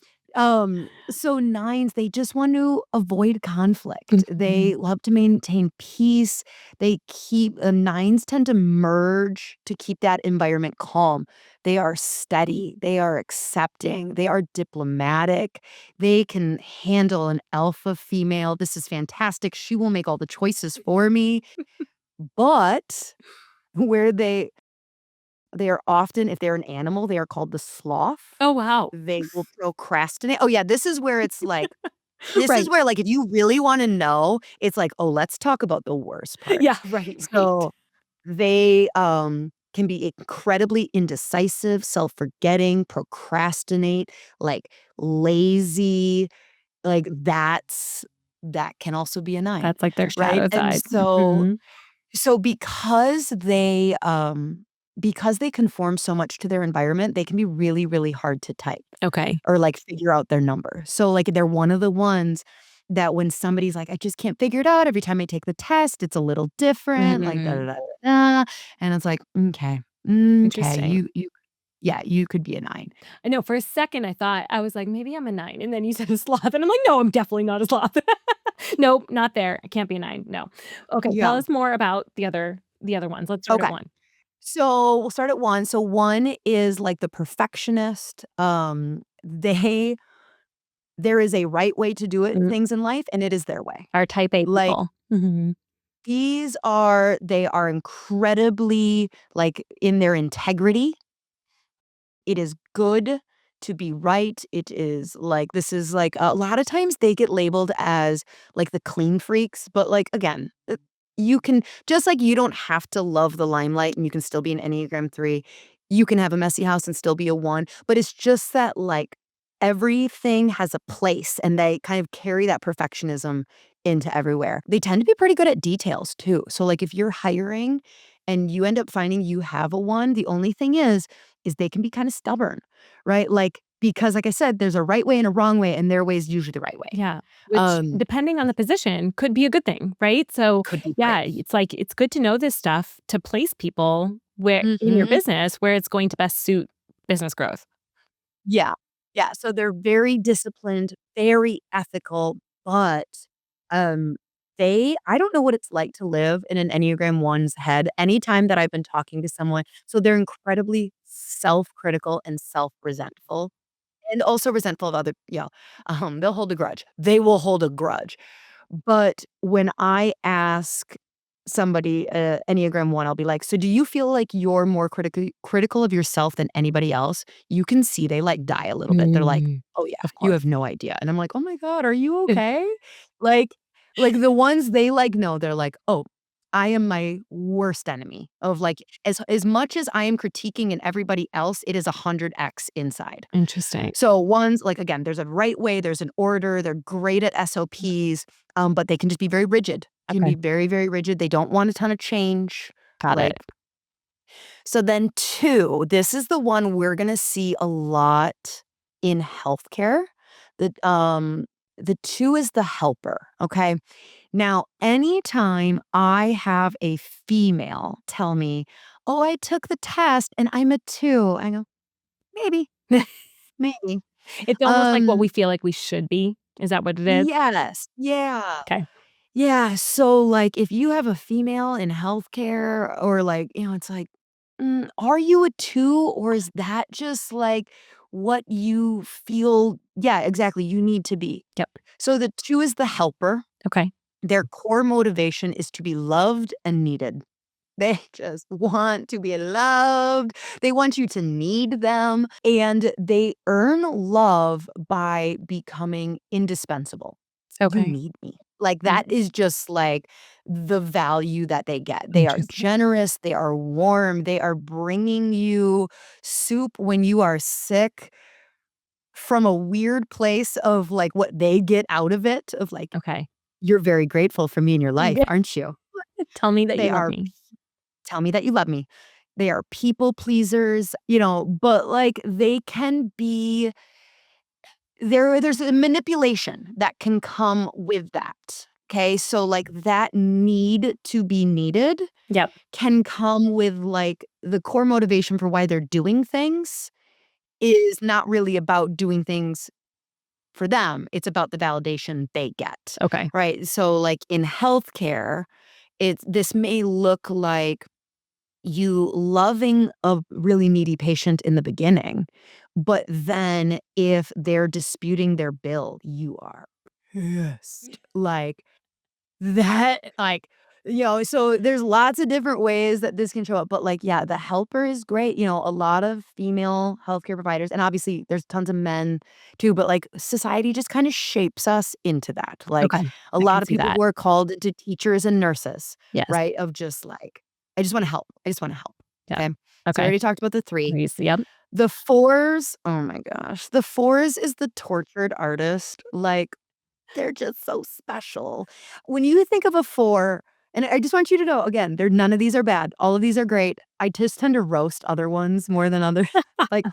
So 9s, they just want to avoid conflict. Mhm. They love to maintain peace. 9s tend to merge to keep that environment calm. They are steady. They are accepting. They are diplomatic. They can handle an alpha female. This is fantastic. She will make all the choices for me. But where they are often, if they're an animal, they are called the sloth. Oh, wow. They will procrastinate. Oh, yeah, this is where it's like this Right. is where, like, if you really wanna know, it's like, "Oh, let's talk about the worst part." Yeah. Right. So, they, can be incredibly indecisive, self-forgetting, procrastinate, like, lazy, like, that can also be a 9, That's like their right? shadow And side. so Mhm. so because they conform so much to their environment, they can be really, really hard to type Okay. or, like, figure out their number. So, like, they're one of the ones that when somebody's like, "I just can't figure it out. Every time I take the test, it's a little different, like, da, da, Mhm. da, da, da," and it's like, okay, Interesting. you could be a 9." I know for a second I was like, maybe I'm a 9. And then you said a sloth. And I'm like, no, I'm definitely not a sloth. Nope, not there. I can't be a 9. No. Okay. Tell Yeah. us more about the other ones. Let's start at Okay. 1. So, we'll start at 1. So, 1 is, like, the perfectionist. There is a right way to do it Mm, things in life, and it is their way. our type A Like, people. Mhm. they are incredibly, like, in their integrity. It is good to be right. It is like this is like a lot of times they get labeled as like the clean freaks, but like again, you can just like you don't have to love the limelight and you can still be an Enneagram 3. You can have a messy house and still be a 1, but it's just that like everything has a place and they kind of carry that perfectionism into everywhere. They tend to be pretty good at details too. So like if you're hiring and you end up finding you have a 1, the only thing is they can be kind of stubborn, right? Like, because like I said, there's a right way and a wrong way, and their way is usually the right way. Yeah. Which, Um, depending on the position, could be a good thing, right? So, could be great. yeah, it's like it's good to know this stuff to place people where in your Mhm. business where it's going to best suit business growth. Yeah. Yeah, so they're very disciplined, very ethical, but, um, I don't know what it's like to live in an Enneagram 1's head anytime that I've been talking to someone. So they're incredibly self-critical and self-resentful. And also resentful of other they'll hold a grudge. They will hold a grudge. But when I ask somebody, Enneagram 1, I'll be like, "So do you feel like you're more critical of yourself than anybody else?" You can see they, like, die a little bit. They're like, Mm, "Oh, yeah, of you course. have no idea." And I'm like, "Oh my god, are you okay?" Like the ones they, like, know, they're like, "Oh, I am my worst enemy." Of, like, as much as I am critiquing in everybody else, it is 100x inside. Interesting. So ones like, again, there's a right way, there's an order, they're great at SOPs, but they can just be very rigid, can be Okay. very, very rigid. They don't want a ton of change. Got it. Like, so then 2, this is the one we're gonna see a lot in healthcare. The 2 is the helper, okay? Now, anytime I have a female tell me, "Oh, I took the test and I'm a 2." I go, "Maybe, maybe." It's almost like what we Um, feel like we should be. Is that what it is? yes. Yeah. Okay. Yeah, so, like, if you have a female in healthcare or, like, it's like, are you a 2 or is that just, like, what you feel yeah, exactly, you need to be? Yep. So the 2 is the helper. Okay. Their core motivation is to be loved and needed. They just want to be loved. They want you to need them, and they earn love by becoming indispensable. "You Okay. need me." Like, Mm, that is just, like, the value that they get. They are interesting. generous, they are warm, they are bringing you soup when you are sick from a weird place of, like, what they get out of it, of, like, Okay. "You're very grateful for me in your life, Yeah. aren't you?" Tell me that you They love are me. tell me that you love me. They are people pleasers, but, like, they can be there's a manipulation that can come with that, okay? So, like, that need to be needed Yep. can come with, like, the core motivation for why they're doing things is not really about doing things for them, it's about the validation they get, Okay. right? So, like, in healthcare, this may look like you loving a really needy patient in the beginning, but then if they're disputing their bill, you are pissed. Like, that, like, so there's lots of different ways that this can show up, but, like, yeah, the helper is great. A lot of female healthcare providers, and obviously there's tons of men too, but, like, society just kind of shapes us into that. Like, Okay. a I lot can of see people that. who are called into teachers and nurses, Yes. right? Of just like, I just want to help. I just want to help. Yep. Okay. So we Okay. already talked about the three. Please. Yep. The fours, oh my gosh. The fours is the tortured artist. Like, they're just so special. When you think of a 4, and I just want you to know, again, none of these are bad. All of these are great. I just tend to roast other ones more than others. Like,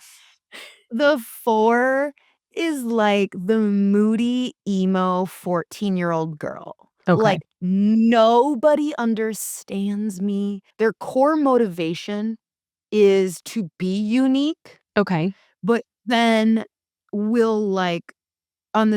the 4 is like the moody, emo 14-year-old girl. Okay. Like, nobody understands me. Their core motivation is to be unique, Okay. but then will, like, on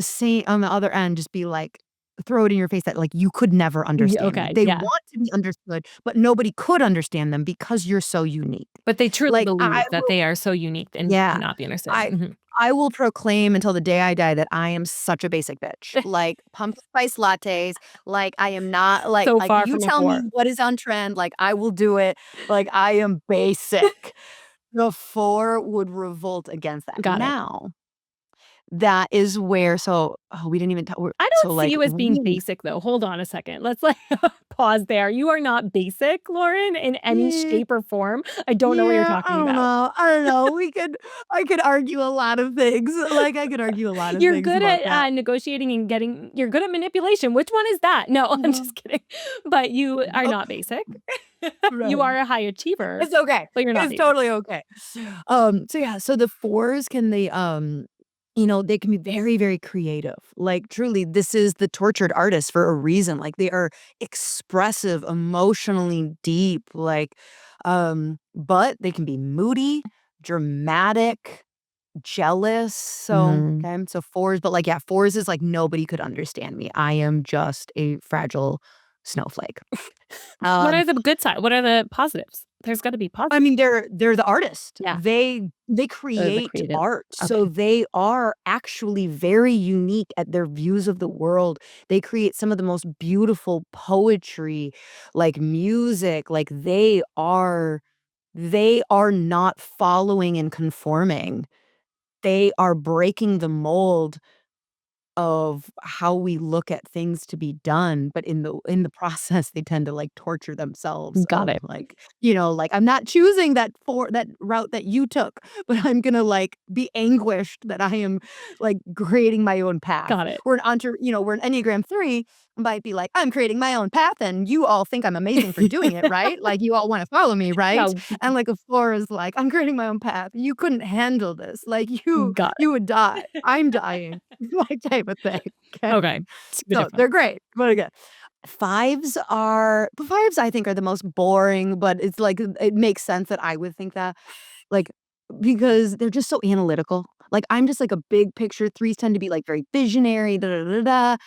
the other end, just be like, throw it in your face that, like, you could never understand me. Okay. They Yeah. want to be understood, but nobody could understand them because you're so unique. But they truly Like, believe that they are so unique and yeah, cannot be understood. I Mhm. I will proclaim until the day I die that I am such a basic bitch. Like, pumpkin spice lattes, like, I am not So like, far you from a tell me 4. what is on trend, like, I will do it. Like, I am basic. The 4 would revolt against that. Got it. Now, that is where we didn't even talk I so, don't see like, you as being basic though. Hold on a second. Let's like pause there. You are not basic, Lauren, in any yeah, shape or form. I don't know what you're yeah, I talking don't about. know, I don't know, I could argue a lot of things, like, I could argue a lot of You're things good about at that. negotiating and you're good at manipulation. Which one is that? No, I'm Mhm. just kidding. But you are Oh, not basic. You right. are a high achiever, It's okay. but you're not It's basic. totally okay. So yeah, so the 4s they can be very, very creative. Like, truly, this is the tortured artist for a reason. Like, they are expressive, emotionally deep, like, but they can be moody, dramatic, jealous. So, Mhm. okay, so 4s, but, like, yeah, 4s is like, nobody could understand me. I am just a fragile snowflake. What Um are the good side? What are the positives? There's gotta be I positives. mean, they're the artist. Yeah. They The create creative. art, so Okay. they are actually very unique at their views of the world. They create some of the most beautiful poetry, like music, like they are not following and conforming. They are breaking the mold of how we look at things to be done, but in the process, they tend to, like, torture themselves Got of, it. like, like, "I'm not choosing that route that you took, but I'm gonna, like, be anguished that I am, like, creating my own path." Got it. Where an Enneagram 3 might be like, "I'm creating my own path, and you all think I'm amazing for doing it, right? Like, you all wanna follow me, right?" Yeah, And, like, a 4 is like, "I'm creating my own path. You couldn't handle this. Like, got you would die. I'm dying." Like, type of thing, okay? it. Okay. Super So, they're different. great, but again. Fives, I think, are the most boring, but it's like, it makes sense that I would think that, like, because they're just so analytical. Like, I'm just like a big picture. Threes tend to be like very visionary, da da da da.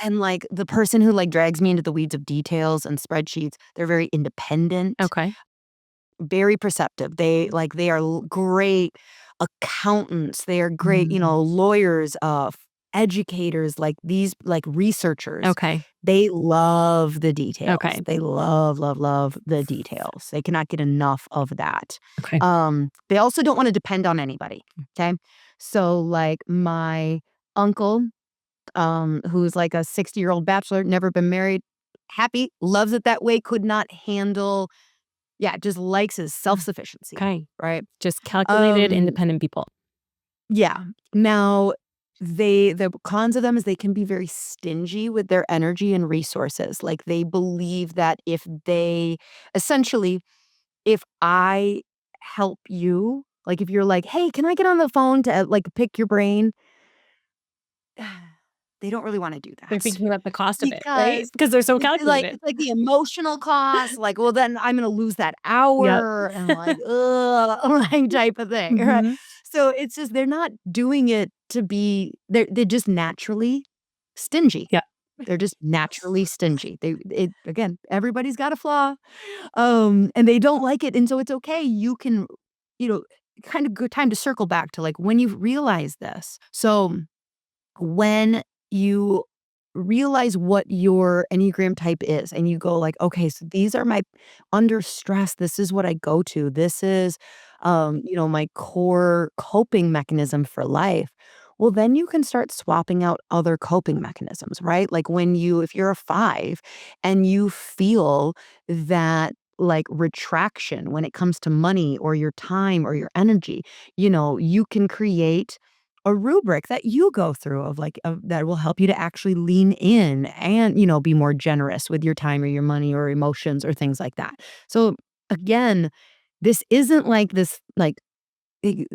And like the person who like drags me into the weeds of details and spreadsheets, they're very independent, Okay. very perceptive. They are great accountants. They are great, lawyers, educators, like these like researchers. Okay. They love the details. Okay. They love the details. They cannot get enough of that. Okay. They also don't want to depend on anybody. Okay. So like my uncle, who's like a 60-year-old bachelor, never been married, happy, loves it that way, could not handle, yeah, just likes his self-sufficiency, Okay. right? Just calculated, Um, independent people. yeah. Now, the cons of them is they can be very stingy with their energy and resources. Like, they believe that essentially, if I help you, like, if you're like, "Hey, can I get on the phone to, like, pick your brain?" They don't really wanna do They're that. thinking about the cost of it, right? Because Because they're so like calculated. it's like the emotional cost, like, well, then I'm gonna lose that Yep. hour and like, ugh, like type of thing, right? Mhm. So it's just they're not doing it to be they're just naturally stingy. Yeah. They're just naturally stingy. Again, everybody's got a flaw. And they don't like it, and so it's okay. You can, you know, kind of good time to circle back to like when you realize this. So when you realize what your Enneagram type is and you go like, okay, so these are my under stress, this is what I go to. This is my core coping mechanism for life. Well, then you can start swapping out other coping mechanisms, right? Like if you're a 5 and you feel that like retraction when it comes to money or your time or your energy, you can create a rubric that you go through that will help you to actually lean in and, be more generous with your time or your money or emotions or things like that. So again, this isn't like this i-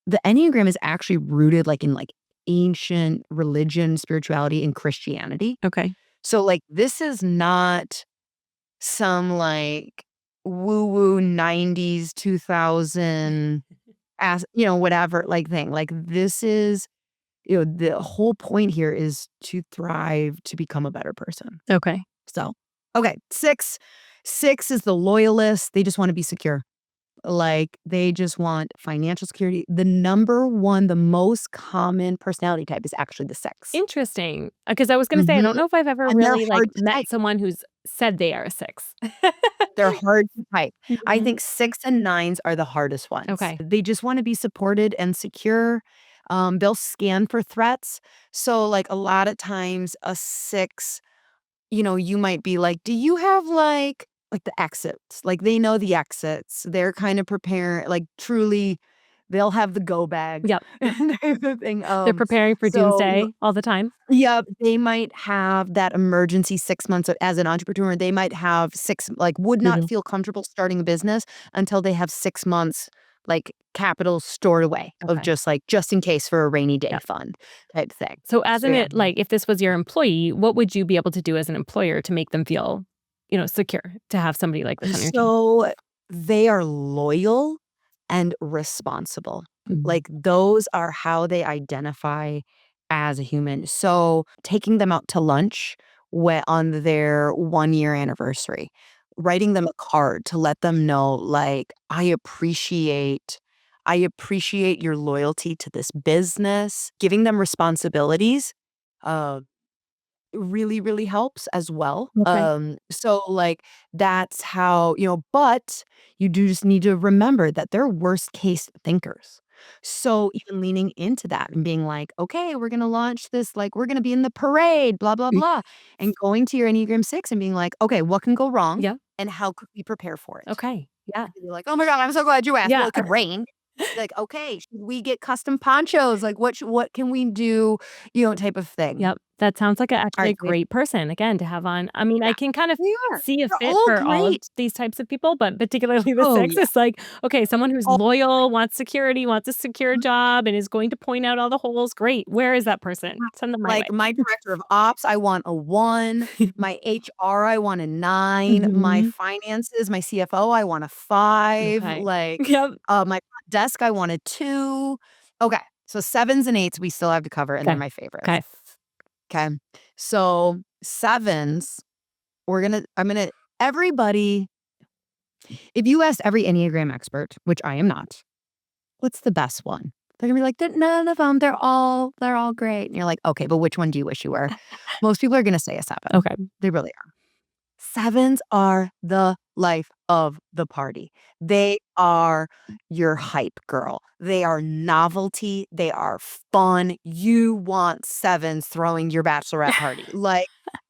the Enneagram is actually rooted like in like ancient religion, spirituality, and Christianity. Okay. So like this is not some like woo-woo 90s 2000 as whatever like thing. Like this is the whole point here is to thrive, to become a better person. Okay. So, okay, 6. 6 is the loyalist. They just want to be secure. Like, they just want financial security. The number 1, the most common personality type is actually the 6. Interesting. Because I was gonna say, I Mhm, don't know if I've ever and they're really, like, hard to met type. someone who's said they are a 6. They're hard to type. I Mhm. think 6 and 9s are the hardest ones. Okay. They just wanna be supported and secure. They'll scan for threats. So, like, a lot of times, a 6, you might be like, "Do you have, like the exits?" Like, they know the exits. They're kinda prepare like, truly, they'll have the go bag Yep. type of thing, They're preparing for so, doomsday all the time. yep, they might have that emergency 6 months as an entrepreneur, they might have 6 like, would not Mhm. feel comfortable starting a business until they have 6 months, like, capital stored away of Okay. just in case for a rainy day Yep. fund type thing. So as So, an yeah. it like, if this was your employee, what would you be able to do as an employer to make them feel, secure to have somebody like this on your team? So, they are loyal and responsible. Mhm. Like, those are how they identify as a human. So, taking them out to lunch on their 1-year anniversary, writing them a card to let them know, like, I appreciate your loyalty to this business." Giving them responsibilities, uh really, really helps as well. Okay. So like that's how, but you do just need to remember that they're worst case thinkers. So even leaning into that and being like, okay, we're gonna launch this, like we're gonna be in the parade, blah, blah, Mm. blah. And going to your Enneagram 6 and being like, okay, what can go wrong? Yeah. And how could we prepare for it? Okay. Yeah. And you're like, oh my God, I'm so glad you asked. Well, Yeah. it could rain. Like, okay, should we get custom ponchos? Like what can we do, type of thing. Yep. That sounds like All actually a right, wait. great person, again, to have on. I mean, Yeah, I can kind of they are. see a They're fit all for all of great. these types of people, but particularly the Oh, six yeah. is like, okay, someone who's Oh, loyal, wants security, wants a secure mhm. job, and is going to point out all the holes. Great. Where is that person? Send them my way. Like, my director of ops, I want a 1. My HR, I want a 9. My Mhm. finances, my CFO, I want a 5. Okay. Like, Yep. my front desk, I want a 2. Okay, so 7s and 8s we still have to cover, and they're Okay. my favorites. Okay. Okay, so 7s, I'm gonna everybody if you asked every Enneagram expert, which I am not, what's the best one? They're gonna be like, None of them. They're all great." And you're like, "Okay, but which one do you wish you were?" Most people are gonna say a 7. Okay. They really are. 7s are the life of the party. They are your hype girl. They are novelty. They are fun. You want 7s throwing your bachelorette party. Like,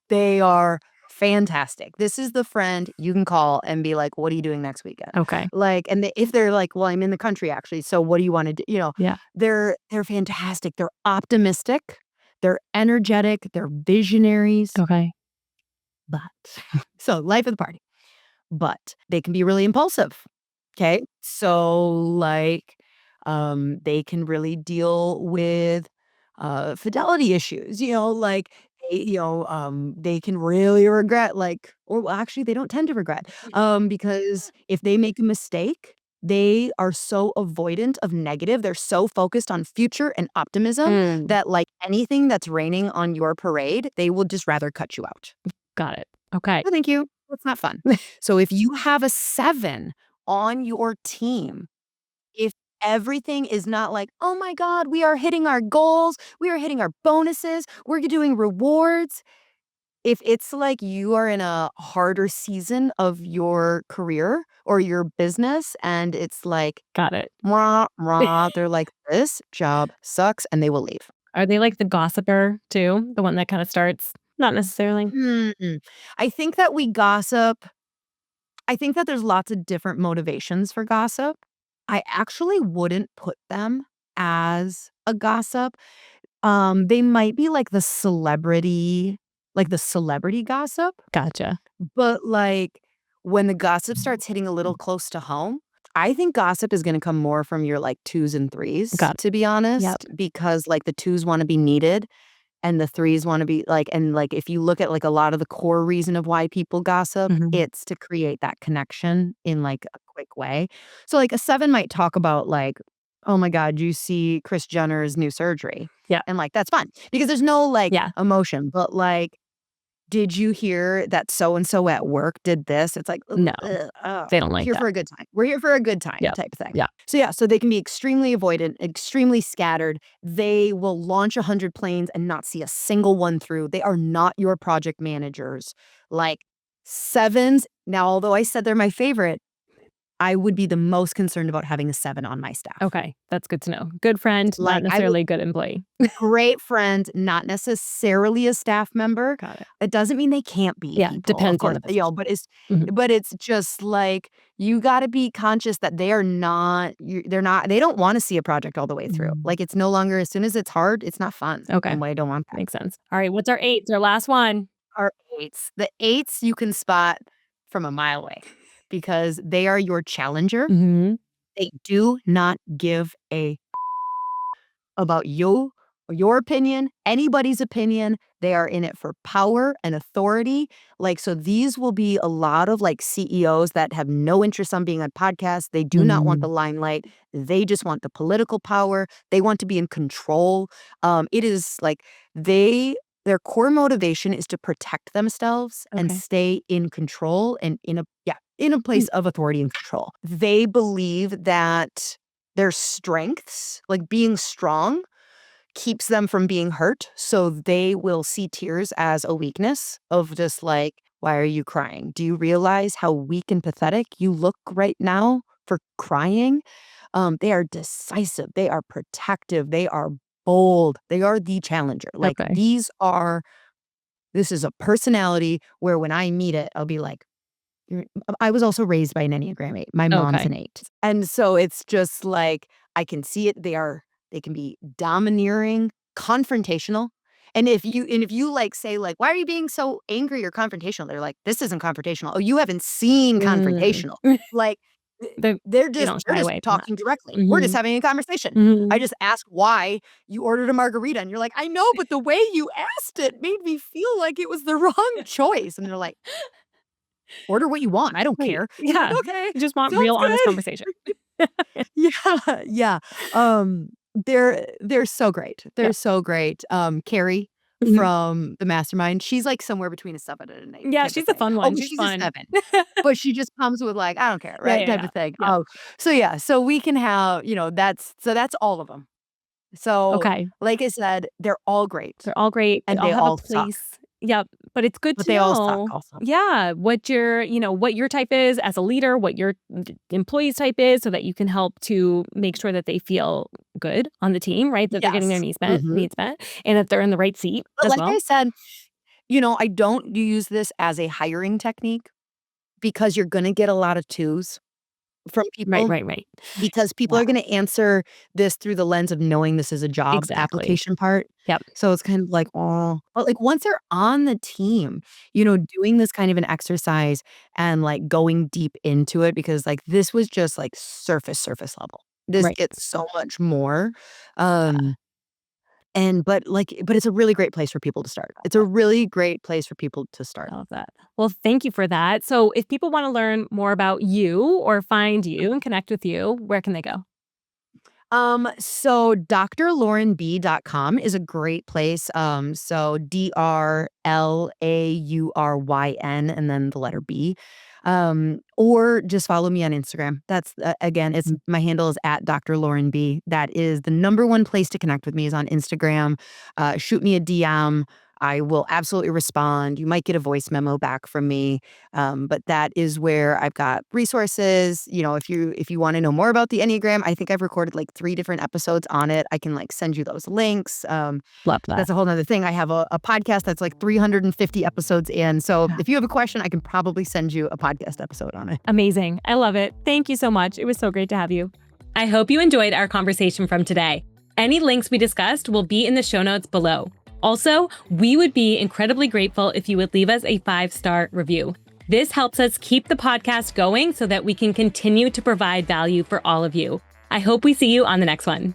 they are fantastic. This is the friend you can call and be like, "What are you doing next weekend?" Okay. Like, and if they're like, "Well, I'm in the country actually, so what do you wanna do?" Yeah. They're fantastic. They're optimistic. They're energetic. They're visionaries. Okay. But so life of the party. But they can be really impulsive. Okay. So like they can really deal with fidelity issues, like they can really regret or well, actually they don't tend to regret. Because if they make a mistake, they are so avoidant of negative. They're so focused on future and optimism Mm, that like anything that's raining on your parade, they will just rather cut you out. got it. Okay. No, thank you. That's not fun. So if you have a 7 on your team, if everything is not like, "Oh my god, we are hitting our goals, we are hitting our bonuses, we're doing rewards." If it's like you are in a harder season of your career or your business and it's like, Got it. "Rah, rah," they're like, "This job sucks," and they will leave. Are they like the gossiper too? The one that kind of starts? Not necessarily. Mm-mm. I think that we gossip I think that there's lots of different motivations for gossip. I actually wouldn't put them as a gossip. They might be like the celebrity gossip, Gotcha. but like when the gossip starts hitting a little close to home, I think gossip is going to come more from your like 2s and 3s, Got it. to be Yep. honest, because like the 2s want to be needed and the 3s wanna be like and, like, if you look at, like, a lot of the core reason of why people gossip, Mhm. it's to create that connection in, like, a quick way. So, like, a 7 might talk about, like, "Oh my god, you see Kris Jenner's new surgery?" Yeah. And, like, that's fun because there's no, like, Yeah. emotion, but, like, "Did you hear that so and so at work did this?" It's like, "Ugh, No, ugh, oh, they don't like here that. for a good time. We're here for a good time," Yep. type thing. Yeah. So, yeah, so they can be extremely avoidant, extremely scattered. They will launch 100 planes and not see a single one through. They are not your project managers. Like, 7s now, although I said they're my favorite, I would be the most concerned about having a 7 on my staff. Okay. That's good to know. Good friend, not Like, I would necessarily a good employee. great friend, not necessarily a staff member. Got it. It doesn't mean they can't be Yeah. people, of Depends on course, the position. Mhm. but it's just like you gotta be conscious that they don't wanna see a project all the way through. Mm. Like, it's no longer as soon as it's hard, it's not fun, Okay. and I don't want that. Makes sense. All right. What's our 8? Our last one. Our 8s. The 8s you can spot from a mile away because they are your challenger. Mhm. They do not give a about you or your opinion, anybody's opinion. They are in it for power and authority. Like, so these will be a lot of like CEOs that have no interest on being on podcasts. They do not want the Mm. limelight. They just want the political power. They want to be in control. It is like their core motivation is to protect themselves and Okay. stay in control and in a place of authority and control. They believe that their strengths, like being strong, keeps them from being hurt. So they will see tears as a weakness of just like, why are you crying? Do you realize how weak and pathetic you look right now for crying? They are decisive. They are protective. They are bold. They are the challenger. Like Okay. this is a personality where when I meet it, I'll be like, I was also raised by an Enneagram 8. My mom's Okay. an 8. And so it's just like I can see it. They can be domineering, confrontational. And if you like say like, why are you being so angry or confrontational? They're like, this isn't confrontational. Oh, you haven't seen Mm. confrontational. Like They they're they just don't they're shy just away from that. talking directly. We're just Mhm. having a conversation. I Mhm. just asked why you ordered a margarita and you're like, I know, but the way you asked it made me feel like it was the wrong choice. And they're like, order what you want. I don't Right. care. I'm like, Yeah. okay, You just want real sounds honest good. conversation. Yeah, yeah. They're so great. They're Yep. so great. Carrie Mhm. from the mastermind, she's like somewhere between a 7 and an 8 Yeah, type of she's a thing. fun Oh, one. She's she's a fun. 7, but she just comes with like, I don't care, Yeah, right? yeah, Type yeah. of thing. Yep. So yeah, so we can have, that's all of them. So Okay. like I said, they're all great They're all great. They and all they have a all suck, place. Yep. But it's good but to they all suck know, also. yeah, what your type is as a leader, what your employee's type is, so that you can help to make sure that they feel good on the team, right? That they're getting their Yes. Mhm. needs met, and that they're in the right seat But as like I well. said, I don't use this as a hiring technique because you're gonna get a lot of 2s from Right, people, right, right. because people Yeah, are gonna answer this through the lens of knowing this is a job exactly. application part. Yep. So it's kind of like, oh, but, like, once they're on the team, doing this kind of an exercise and, like, going deep into it because, like, this was just, like, surface level. This Right. gets so much more, um, but it's a really great place for people to start. It's a really great place for people to start. I love that. Well, thank you for that. So, if people want to learn more about you or find you and connect with you, where can they go? So drlaurynb.com is a great place. So DRLAURYN and then the letter B. Or just follow me on Instagram. That's again, it's Mm. my handle is at Dr. Lauren B. That is the number one place to connect with me is on Instagram. Shoot me a DM. I will absolutely respond. You might get a voice memo back from me. But that is where I've got resources. If you want to know more about the Enneagram, I think I've recorded like 3 different episodes on it. I can like send you those links. Love that. That's a whole nother thing. I have a podcast that's like 350 episodes in. So if you have a question, I can probably send you a podcast episode on it. Amazing. I love it. Thank you so much. It was so great to have you. I hope you enjoyed our conversation from today. Any links we discussed will be in the show notes below. Also, we would be incredibly grateful if you would leave us a 5-star review. This helps us keep the podcast going so that we can continue to provide value for all of you. I hope we see you on the next one.